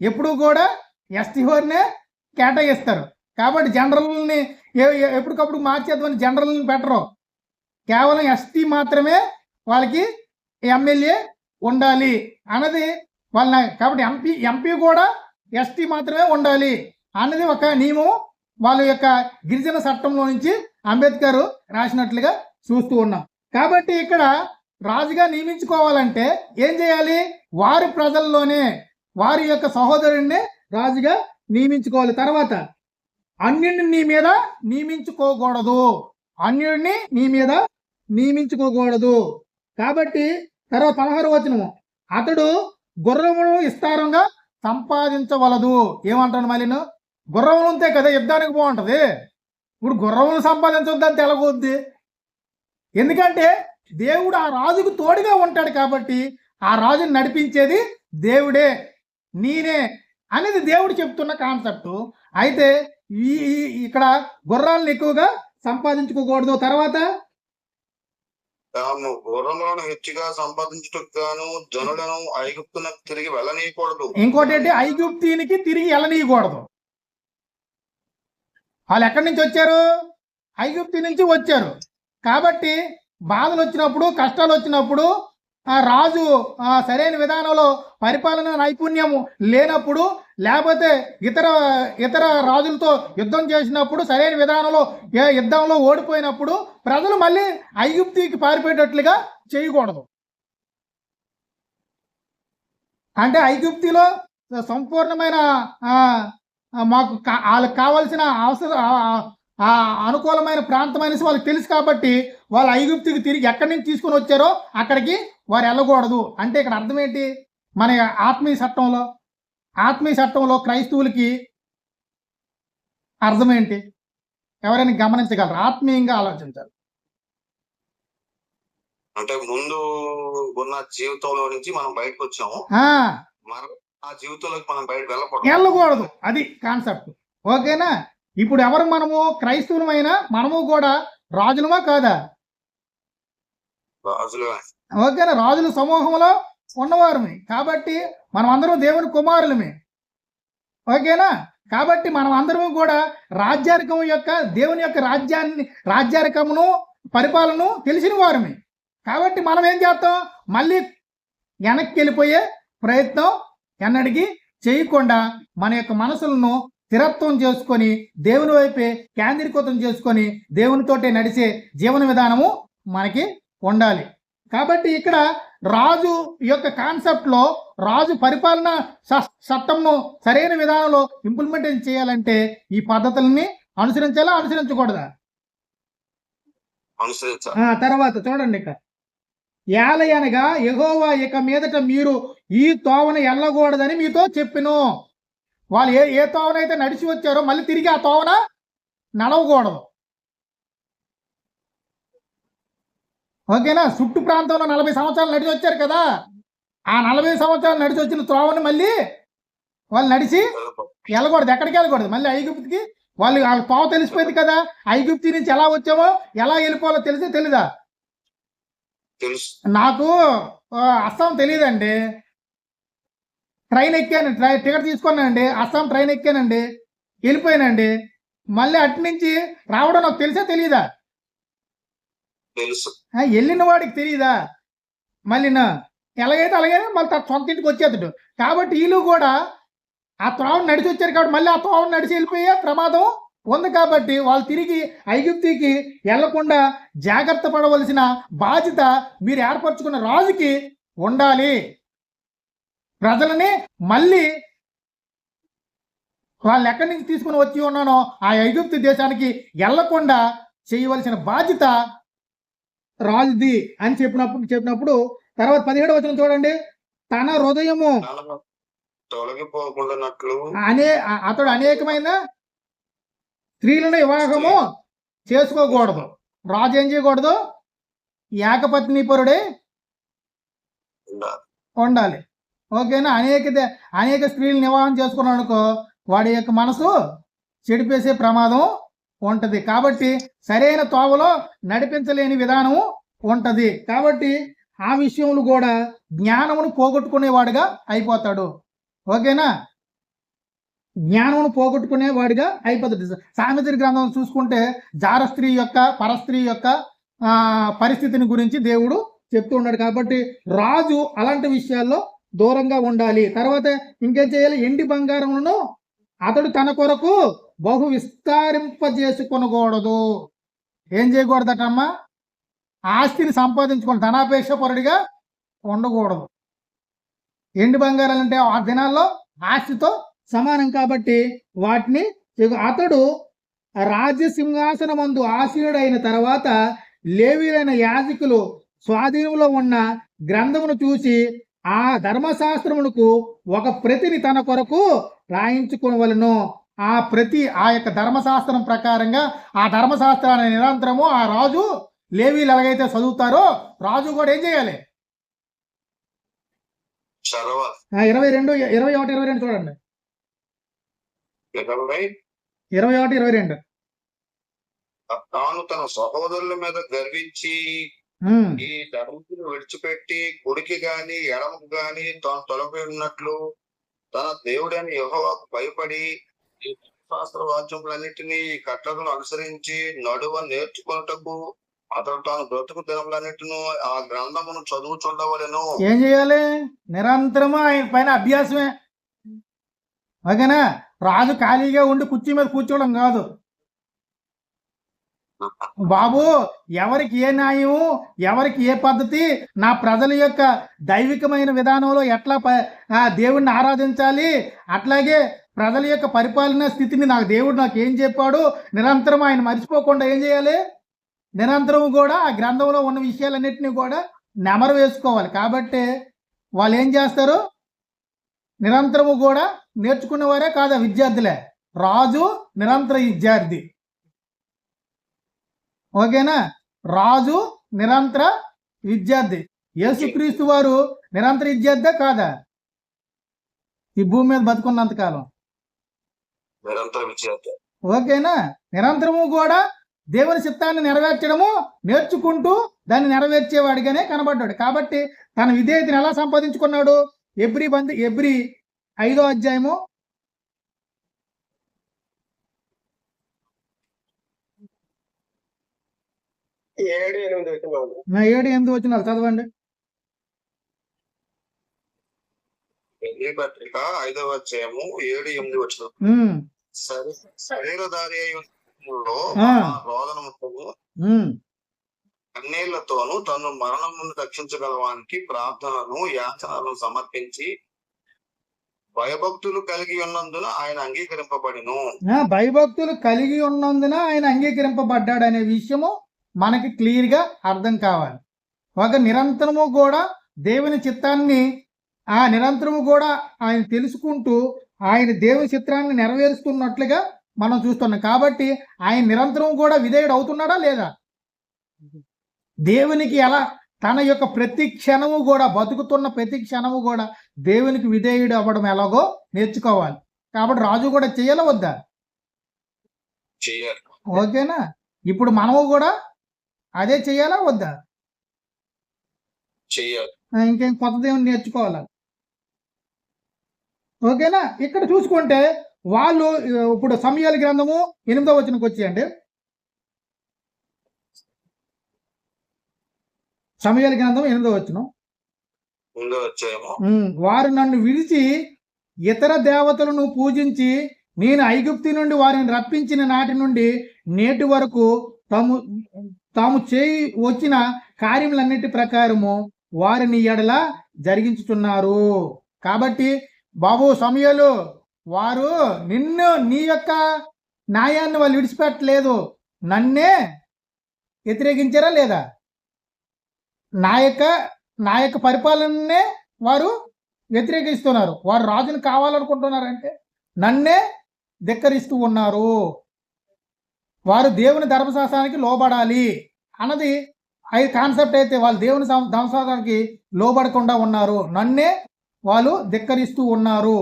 ఎప్పుడు కూడా ఎస్టీ వారినే కేటాయిస్తారు. కాబట్టి జనరల్ని ఎప్పటికప్పుడు మార్చేద్దామని జనరల్ని పెట్టరు. కేవలం ఎస్టీ మాత్రమే వాళ్ళకి ఎమ్మెల్యే ఉండాలి అన్నది కాబట్టి ఎంపీ కూడా ఎస్టీ మాత్రమే ఉండాలి అన్నది ఒక నియమం వాళ్ళ యొక్క గిరిజన చట్టంలో నుంచి అంబేద్కర్ రాసినట్లుగా చూస్తూ ఉన్నాం. కాబట్టి ఇక్కడ రాజుగా నియమించుకోవాలంటే ఏం చేయాలి? వారి ప్రజల్లోనే వారి యొక్క సహోదరుడిని రాజుగా నియమించుకోవాలి. తర్వాత అన్యుడిని నీ మీద నియమించుకోకూడదు. కాబట్టి తర్వాత 16వ వచనము, అతడు గుర్రమును విస్తారంగా సంపాదించవలదు. ఏమంటాను మళ్ళీ? గుర్రములు ఉంటే కదా యుద్ధానికి బాగుంటుంది. ఇప్పుడు గుర్రమును సంపాదించవద్దని తెలగొద్ది. ఎందుకంటే దేవుడు ఆ రాజుకు తోడుగా ఉంటాడు కాబట్టి ఆ రాజుని నడిపించేది దేవుడే, నేనే అనేది దేవుడు చెప్తున్న కాన్సెప్ట్. అయితే ఇక్కడ గుర్రాలను ఎక్కువగా సంపాదించుకోకూడదు. తర్వాత గుర్రములను హెచ్చుగా సంపాదించుటకు గాను జనులను ఐగుప్తునకు తిరిగి వెళ్ళనీయకూడదు. ఇంకోటి ఏంటి? ఐగుప్తీనికి తిరిగి వెళ్ళనీయకూడదు. వాళ్ళు ఎక్కడి నుంచి వచ్చారు? ఐగుప్తు నుంచి వచ్చారు. కాబట్టి బాధలు వచ్చినప్పుడు, కష్టాలు వచ్చినప్పుడు, ఆ రాజు సరైన విధానంలో పరిపాలన నైపుణ్యం లేనప్పుడు, లేకపోతే ఇతర రాజులతో యుద్ధం చేసినప్పుడు, సరైన విధానంలో యుద్ధంలో ఓడిపోయినప్పుడు ప్రజలు మళ్ళీ ఐగుప్తికి పారిపోయేటట్లుగా చేయకూడదు. అంటే ఐగుప్తిలో సంపూర్ణమైన మాకు వాళ్ళకి కావాల్సిన అనుకూలమైన ప్రాంతం అనేసి వాళ్ళకి తెలుసు కాబట్టి వాళ్ళు ఐగుప్తికి తిరిగి ఎక్కడి నుంచి తీసుకొని వచ్చారో అక్కడికి వారు వెళ్ళకూడదు. అంటే ఇక్కడ అర్థం ఏంటి? మన ఆత్మీయ చట్టంలో క్రైస్తవులకి అర్థం ఏంటి? ఎవరైనా గమనించగలరు? ఆత్మీయంగా ఆలోచించాలి. అంటే ముందు ఉన్న జీవితంలో నుంచి మనం బయటకు వచ్చాము, ఆ జీవితంలోకి మనం బయట వెళ్ళకూడదు. అది కాన్సెప్ట్. ఓకేనా? ఇప్పుడు ఎవరు మనము? క్రైస్తవులమైనా మనము కూడా రాజులమా కాదా? ఓకేనా? రాజుల సమూహంలో ఉన్నవారమే. కాబట్టి మనం అందరం దేవుని కుమారులమే. ఓకేనా? కాబట్టి మనం అందరం కూడా రాజ్యాధికం యొక్క దేవుని యొక్క రాజ్యాధికమును పరిపాలనను తెలిసిన వారమే. కాబట్టి మనం ఏం చేస్తాం? మళ్ళీ వెనక్కి వెళ్ళిపోయే ప్రయత్నం ఎన్నడికి చేయకుండా మన యొక్క మనసులను స్థిరత్వం చేసుకొని దేవుని వైపే కేంద్రీకృతం చేసుకొని దేవునితోటే నడిచే జీవన విధానము మనకి ఉండాలి. కాబట్టి ఇక్కడ రాజు యొక్క కాన్సెప్ట్లో రాజు పరిపాలన చట్టంను సరైన విధానంలో ఇంప్లిమెంటేషన్ చేయాలంటే ఈ పద్ధతుల్ని అనుసరించాలా, అనుసరించకూడదా? తర్వాత చూడండి, ఇక ఏలయనగా యెహోవా ఇక మీదట మీరు ఈ తోవన వెళ్ళకూడదని మీతో చెప్పిను. వాళ్ళు ఏ తోవనైతే నడిచి వచ్చారో మళ్ళీ తిరిగి ఆ తోవన నడవకూడదు. ఓకేనా? చుట్టు ప్రాంతంలో 40 సంవత్సరాలు నడిచి వచ్చారు కదా, ఆ 40 సంవత్సరాలు నడిచి వచ్చిన త్రోవని మళ్ళీ వాళ్ళు నడిచి వెళ్ళకూడదు. ఎక్కడికి వెళ్ళకూడదు? మళ్ళీ ఐగుప్తికి. వాళ్ళ తోవ తెలిసిపోయింది కదా, ఐగుప్తి నుంచి ఎలా వచ్చామో ఎలా వెళ్ళిపోవాలో తెలీదా? నాకు అస్సాం తెలియదండి. ట్రైన్ ఎక్కాను, టికెట్ తీసుకున్నానండి, అస్సాం ట్రైన్ ఎక్కానండి, వెళ్ళిపోయానండి. మళ్ళీ అటు నుంచి రావడం నాకు తెలిసా తెలీదా? వెళ్ళిన వాడికి తెలియదా? మళ్ళీ ఎలాగైతే అలాగే మళ్ళీ సొంత ఇంటికి వచ్చేద్దడు. కాబట్టి వీళ్ళు కూడా ఆ త్రోవను నడిచి వచ్చారు కాబట్టి మళ్ళీ ఆ త్రోవను నడిచి వెళ్ళిపోయే ప్రమాదం ఉంది. కాబట్టి వాళ్ళు తిరిగి ఐగుప్తికి వెళ్లకుండా జాగ్రత్త పడవలసిన బాధ్యత మీరు ఏర్పరచుకున్న రాజుకి ఉండాలి. ప్రజలని మళ్ళీ వాళ్ళు ఎక్కడి నుంచి తీసుకుని వచ్చి ఉన్నానో ఆ ఐగుప్తు దేశానికి వెళ్లకుండా చేయవలసిన బాధ్యత రాజుది అని చెప్పినప్పుడు తర్వాత 17వ వచనం చూడండి. తన హృదయము తొలగిపోకుండానట్లు అతడు అనేకమైన స్త్రీలను వివాహము చేసుకోకూడదు. రాజు ఏం చేయకూడదు? ఏకపత్నీపరుడే ఉండాలి. ఓకేనా? అనేక స్త్రీలను వివాహం చేసుకున్నాడు అనుకో, వాడి యొక్క మనసు చెడిపేసే ప్రమాదం ఉంటది. కాబట్టి సరైన తోవలో నడిపించలేని విధానము ఉంటది. కాబట్టి ఆ విషయంలో కూడా జ్ఞానమును పోగొట్టుకునేవాడుగా అయిపోతాడు. ఓకేనా? జ్ఞానమును పోగొట్టుకునేవాడిగా అయిపోతుంది. సామెతల గ్రంథం చూసుకుంటే జార స్త్రీ యొక్క పరస్త్రీ యొక్క పరిస్థితిని గురించి దేవుడు చెప్తూ ఉన్నాడు. కాబట్టి రాజు అలాంటి విషయాల్లో దూరంగా ఉండాలి. తర్వాత ఇంకేం చేయాలి? ఎండి బంగారములను అతడు తన కొరకు బహు విస్తరింపజేసుకొనకూడదు. ఏం చేయకూడదటమ్మా? ఆస్తిని సంపాదించుకొని ధనాపేక్ష పరుడిగా ఉండకూడదు. ఎండి బంగారాలు అంటే ఆ దినాల్లో ఆస్తితో సమానం. కాబట్టి వాటిని అతడు రాజ్యసింహాసనమందు ఆసీనుడైన తర్వాత లేవీలైన యాజకులు స్వాధీనంలో ఉన్న గ్రంథమును చూసి ఆ ధర్మశాస్త్రమునకు ఒక ప్రతిని తన కొరకు రాయించుకోవలను. ఆ ప్రతి ఆ యొక్క ధర్మశాస్త్రం ప్రకారంగా ఆ ధర్మశాస్త్రాన్ని నిరంతరము ఆ రాజు లేవీలు ఎలాగైతే చదువుతారో రాజు కూడా ఏం చేయాలి? 21, 22 చూడండి. 21, 22 తాను తన సహోదరుల మీద గర్వించి ఈ ధర్మమును విడిచిపెట్టి కుడికి గాని ఎడమకు గాని తాను తొలగి ఉన్నట్లు తన దేవుడైన యెహోవాకు భయపడి శాస్త్ర వాక్యములన్నిటినీ ఈ కట్టడను అనుసరించి నడువ నేర్చుకొనుటకు అతడు తాను బ్రతుకు దినములన్నిటిను ఆ గ్రంథమును చదువుచుండవలెను. ఏం చేయాలి? నిరంతరము ఆయన పైన అభ్యాసమే. ఓకేనా? రాజు ఖాళీగా ఉండి కుర్చీ మీద కూర్చోవడం కాదు. బాబు, ఎవరికి ఏ న్యాయం, ఎవరికి ఏ పద్ధతి, నా ప్రజల యొక్క దైవికమైన విధానంలో ఎట్లా దేవుడిని ఆరాధించాలి, అట్లాగే ప్రజల యొక్క పరిపాలన స్థితిని దేవుడు నాకు ఏం చెప్పాడు, నిరంతరం ఆయన మర్చిపోకుండా ఏం చేయాలి? నిరంతరం కూడా ఆ గ్రంథంలో ఉన్న విషయాలన్నింటినీ కూడా నెమరు వేసుకోవాలి. కాబట్టి వాళ్ళు ఏం చేస్తారు? నిరంతరము కూడా నేర్చుకునేవారే కాదా విద్యార్థులే. రాజు నిరంతర విద్యార్థి. ఓకేనా? రాజు నిరంతర విద్యార్థి. యేసుక్రీస్తు వారు నిరంతర విద్యార్థి కాదా? ఈ భూమి మీద బతుకున్నంతకాలం నిరంతర విద్యార్థి. ఓకేనా? నిరంతరము కూడా దేవుని చిత్తాన్ని నెరవేర్చడము నేర్చుకుంటూ దాన్ని నెరవేర్చేవాడిగానే కనబడ్డాడు. కాబట్టి తన విధేయతను ఎలా సంపాదించుకున్నాడు? ఎబ్రీ 5వ అధ్యాయము 7-8 వచనాలు చదవండి. హెబ్రీ పత్రిక 5వ అధ్యాయము 7-8 వచనం. శరీరధారి రోదనముతోను కన్నీళ్లతోనూ తను మరణమును రక్షించగలవానికి ప్రార్థనను యాచనను సమర్పించి భయభక్తులు కలిగి ఉన్నందున ఆయన అంగీకరింపబడిను. భయభక్తులు కలిగి ఉన్నందున ఆయన అంగీకరింపబడ్డాడనే విషయము మనకి క్లియర్ గా అర్థం కావాలి. ఒక నిరంతరము కూడా దేవుని చిత్తాన్ని నిరంతరము కూడా ఆయన తెలుసుకుంటూ ఆయన దేవుని చిత్రాన్ని నెరవేరుస్తున్నట్లుగా మనం చూస్తున్నాం. కాబట్టి ఆయన నిరంతరం కూడా విధేయుడు అవుతున్నాడా లేదా? దేవునికి ఎలా తన యొక్క ప్రతి క్షణము కూడా బతుకుతున్న ప్రతి క్షణము కూడా దేవునికి విధేయుడు అవ్వడం ఎలాగో నేర్చుకోవాలి. కాబట్టి రాజు కూడా చేయాలా వద్దా? ఓకేనా? ఇప్పుడు మనము కూడా అదే చెయ్యాలా వద్దా? ఇంకేం కొత్తది ఏమైనా నేర్చుకోవాలా? ఓకేనా? ఇక్కడ చూసుకుంటే వాళ్ళు ఇప్పుడు సమూయేలు గ్రంథము 8వ వచనంకి వచ్చేయండి. సమూయేలు గ్రంథం 8వ వచనం. వారు నన్ను విడిచి ఇతర దేవతలను పూజించి నేను ఐగుప్తు నుండి వారిని రప్పించిన నాటి నుండి నేటి వరకు తాము చేయి వచ్చిన కార్యములన్నిటి ప్రకారము వారిని ఎడల జరిగించుతున్నారు. కాబట్టి బాబు సమూయేలు, వారు నీ యొక్క న్యాయాన్ని వాళ్ళు విడిచిపెట్టలేదు, నన్నే వ్యతిరేకించారా లేదా? నా యొక్క పరిపాలననే వారు వ్యతిరేకిస్తున్నారు. వారు రాజుని కావాలనుకుంటున్నారంటే నన్నే ధిక్కరిస్తూ ఉన్నారు. వారు దేవుని ధర్మశాస్త్రానికి లోబడాలి అన్నది కాన్సెప్ట్ అయితే వాళ్ళు దేవుని ధర్మశాస్త్రానికి లోబడకుండా ఉన్నారు, నన్నే వాళ్ళు ధిక్కరిస్తూ ఉన్నారు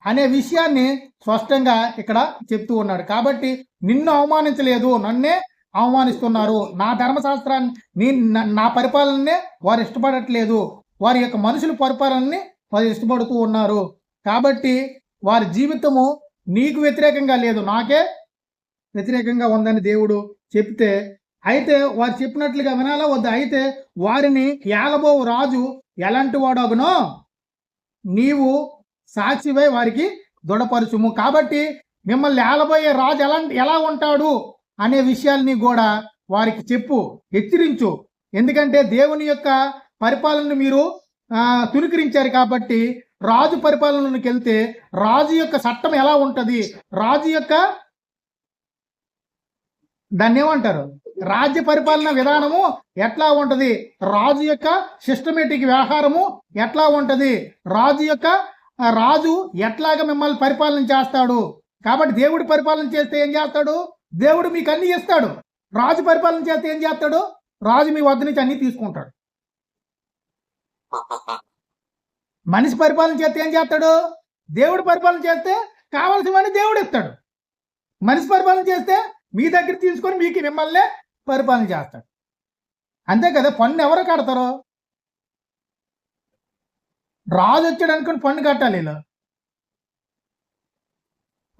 అనే విషయాన్ని స్పష్టంగా ఇక్కడ చెప్తూ ఉన్నాడు. కాబట్టి నిన్ను అవమానించలేదు, నన్నే అవమానిస్తున్నారు. నా ధర్మశాస్త్రాన్ని నా పరిపాలననే వారు ఇష్టపడట్లేదు, వారి యొక్క మనుషుల పరిపాలనని వారు ఇష్టపడుతూ ఉన్నారు. కాబట్టి వారి జీవితము నీకు వ్యతిరేకంగా లేదు, నాకే వ్యతిరేకంగా ఉందని దేవుడు చెప్తే, అయితే వారు చెప్పినట్లుగా వినాలా వద్దా? అయితే వారిని ఏలబో రాజు ఎలాంటి వాడగునో నీవు సాక్షివై వారికి దృఢపరచుము. కాబట్టి మిమ్మల్ని ఏలబోయే రాజు ఎలా ఉంటాడు అనే విషయాల్ని కూడా వారికి చెప్పు, హెచ్చరించు. ఎందుకంటే దేవుని యొక్క పరిపాలనను మీరు తునికరించారు. కాబట్టి రాజు పరిపాలనలోకి వెళ్తే రాజు యొక్క చట్టం ఎలా ఉంటుంది, రాజు యొక్క దాన్ని ఏమంటారు, రాజ్య పరిపాలన విధానము ఎట్లా ఉంటది, రాజు యొక్క సిస్టమేటిక్ వ్యవహారము ఎట్లా ఉంటది, రాజు ఎట్లాగా మిమ్మల్ని పరిపాలన చేస్తాడు. కాబట్టి దేవుడు పరిపాలన చేస్తే ఏం చేస్తాడు? దేవుడు మీకు అన్ని ఇస్తాడు. రాజు పరిపాలన చేస్తే ఏం చేస్తాడు? రాజు మీ వద్ద నుంచి అన్ని తీసుకుంటాడు. మనిషి పరిపాలన చేస్తే ఏం చేస్తాడు? దేవుడు పరిపాలన చేస్తే కావలసినవన్నీ దేవుడు ఇస్తాడు. మనిషి పరిపాలన చేస్తే మీ దగ్గర తీసుకొని మిమ్మల్ని పరిపాలన చేస్తాడు. అంతే కదా? పన్ను ఎవరు కడతారో? రాజు వచ్చాడు అనుకుని పన్ను కట్టాలి ఇలా.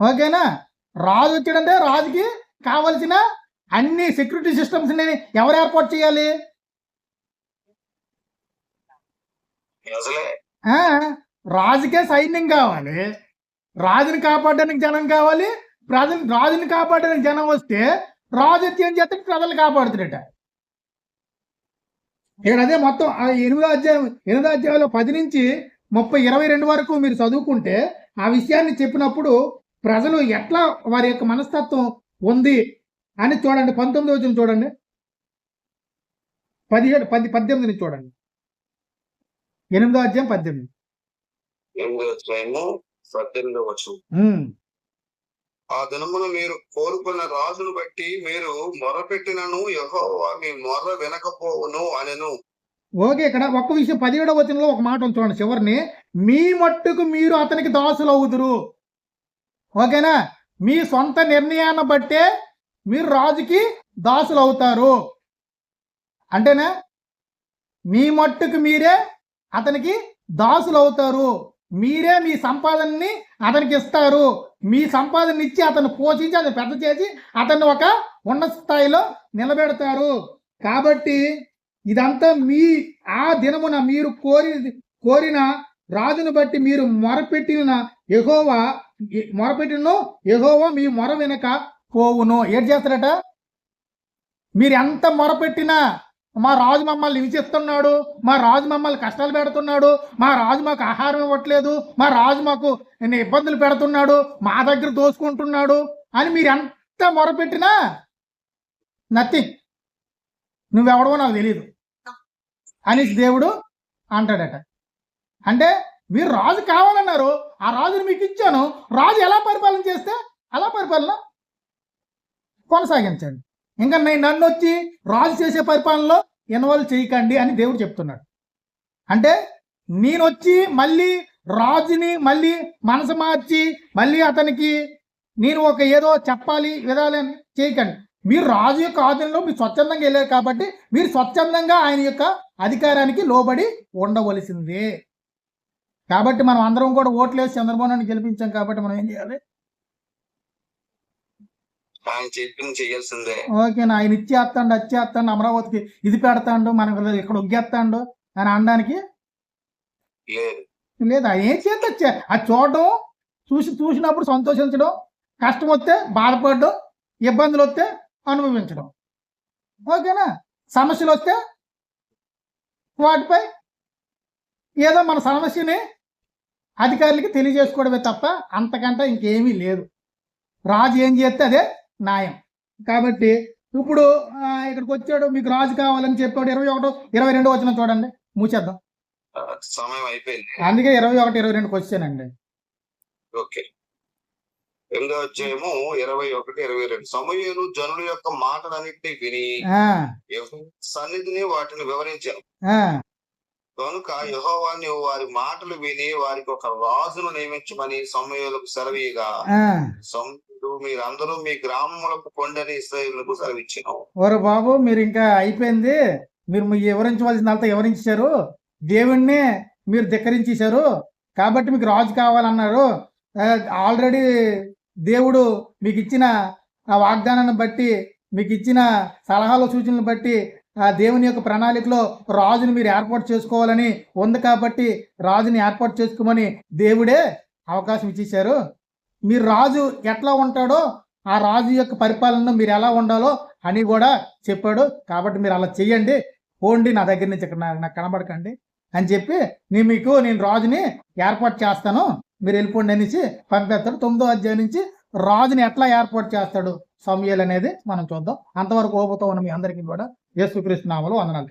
ఓకేనా? రాజు వచ్చాడంటే రాజుకి కావలసిన అన్ని సెక్యూరిటీ సిస్టమ్స్ ఎవరు ఏర్పాటు చేయాలి? అసలే ఆ, రాజుకే సైన్యం కావాలి, రాజుని కాపాడడానికి జనం కావాలి, రాజుని కాపాడడానికి జనం వస్తే రాజు వచ్చి ఏం చేస్తాడు? ప్రజలు కాపాడుతున్నట. ఇక్కడ అదే మొత్తం 8వ అధ్యాయంలో 10 నుంచి 30, 22 వరకు మీరు చదువుకుంటే ఆ విషయాన్ని చెప్పినప్పుడు ప్రజలు ఎట్లా వారి యొక్క మనస్తత్వం ఉంది అని చూడండి. 19వ వచనం చూడండి, 18 నుంచి చూడండి. 8వ అధ్యాయం 18. 8వ అధ్యాయము 18వ వచనం. ఆ దినమున మీరు కోరుకున్న రాజును బట్టి మీరు మొరపెట్టినను యెహోవా మీ మొర్ర వినకపోవును అనెను. ఓకే, ఇక్కడ ఒక్క విషయం 17వ వచనంలో ఒక మాట ఉంది చూడండి, చివరిని మీ మట్టుకు మీరు అతనికి దాసులు అవుదురు. ఓకేనా? మీ సొంత నిర్ణయాన్ని బట్టే మీరు రాజుకి దాసులు అవుతారు. అంటేనా? మీ మట్టుకు మీరే అతనికి దాసులు అవుతారు. మీరే మీ సంపాదనని అతనికి ఇస్తారు. మీ సంపాదన ఇచ్చి అతను పోషించి అతను పెద్ద చేసి అతన్ని ఒక ఉన్నత స్థాయిలో నిలబెడతారు. కాబట్టి ఇదంతా ఆ దినమున మీరు కోరిన రాజును బట్టి మీరు మొరపెట్టిన యెహోవా మీ మొర వెనక పోవును. ఏం చేస్తారట? మీరు ఎంత మొరపెట్టినా, మా రాజు మమ్మల్ని హింసిస్తున్నాడు, మా రాజు మమ్మల్ని కష్టాలు పెడుతున్నాడు, మా రాజు మాకు ఆహారం ఇవ్వట్లేదు, మా రాజు మాకు ఇబ్బందులు పెడుతున్నాడు, మా దగ్గర దోసుకుంటున్నాడు అని మీరు ఎంత మొరపెట్టినా నథింగ్, నువ్వెవడవో నాకు తెలియదు అని దేవుడు అంటాడట. అంటే మీరు రాజు కావాలన్నారు, ఆ రాజుని మీకు ఇచ్చాను, రాజు ఎలా పరిపాలన చేస్తే అలా పరిపాలన కొనసాగించండి. ఇంకా నన్ను వచ్చి రాజు చేసే పరిపాలనలో ఇన్వాల్వ్ చేయకండి అని దేవుడు చెప్తున్నాడు. అంటే నేను వచ్చి మళ్ళీ రాజుని మళ్ళీ మనసు మార్చి మళ్ళీ అతనికి నేను ఒక ఏదో చెప్పాలి విధాలని చేయకండి. మీరు రాజు యొక్క ఆధీనంలో మీరు స్వచ్ఛందంగా వెళ్ళారు కాబట్టి మీరు స్వచ్ఛందంగా ఆయన యొక్క అధికారానికి లోబడి ఉండవలసిందే. కాబట్టి మనం అందరం కూడా ఓట్లేసి చంద్రబాబు నాయుడు గెలిపించాం కాబట్టి మనం ఏం చేయాలి? ఆయన చెప్పింది చేయాల్సిందే. ఓకేనా? ఆయన ఇచ్చేస్తాడు, వచ్చేస్తాడు, అమరావతికి ఇది పెడతాడు, మనకు ఇక్కడ ఒగ్గేస్తాడు అని అనడానికి లేదు. ఆయన ఏం చేస్తే అది చూడడం, చూసినప్పుడు సంతోషించడం, కష్టం వస్తే బాధపడడం, ఇబ్బందులు వస్తే అనుభవించడం. ఓకేనా? సమస్యలు వస్తే వాటిపై ఏదో మన సమస్యని అధికారులకి తెలియజేసుకోవడమే తప్ప అంతకంటే ఇంకేమీ లేదు. రాజు ఏం చేస్తే అదే న్యాయం. కాబట్టి ఇప్పుడు ఇక్కడికి వచ్చాడు, మీకు రాజు కావాలని చెప్పాడు. 21, 22 వచనం చూడండి, మూసేద్దాం, సమయం అయిపోయింది. అందుకే 21, 22కి వచ్చానండి. ఓకే, 8వ అధ్యాయము 21, 22. సమూయేలు జనుల యొక్క మాటలన్నింటినీ విని యెహోవా సన్నిధిని వాటిని వివరించాను. కనుక యెహోవా నీవు వారి మాటలు విని వారికి ఒక రాజును నియమించమని సమూయేలుకు సెలవీయగా మీరందరూ మీ గ్రామములకు కొండని ఇశ్రాయేలుకు సెలవిచ్చాను. ఓరే బాబు, మీరు ఇంకా అయిపోయింది, మీరు వివరించవలసినంత వివరించారు, దేవుణ్ణి మీరు ధిక్కరించేశారు, కాబట్టి మీకు రాజు కావాలన్నారు. ఆల్రెడీ దేవుడు మీకు ఇచ్చిన ఆ వాగ్దానాన్ని బట్టి, మీకు ఇచ్చిన సలహాలు సూచనలు బట్టి ఆ దేవుని యొక్క ప్రణాళికలో రాజుని మీరు ఏర్పాటు చేసుకోవాలని ఉంది. కాబట్టి రాజుని ఏర్పాటు చేసుకోమని దేవుడే అవకాశం ఇచ్చేశారు. మీరు రాజు ఎట్లా ఉంటాడో ఆ రాజు యొక్క పరిపాలనలో మీరు ఎలా ఉండాలో అని కూడా చెప్పాడు. కాబట్టి మీరు అలా చెయ్యండి, పోండి, నా దగ్గర నుంచి ఇక్కడ నాకు కనబడకండి అని చెప్పి నేను రాజుని ఏర్పాటు చేస్తాను, మీరు వెళ్ళిపోండి అనేసి పంపేస్తాడు. 9వ అధ్యాయం నుంచి రాజుని ఎట్లా ఏర్పాటు చేస్తాడు సమూయేలు అనేది మనం చూద్దాం. అంతవరకు ఓపుతో ఉన్న మీ అందరికీ కూడా యేసుక్రీస్తు నామములో వందనాలు.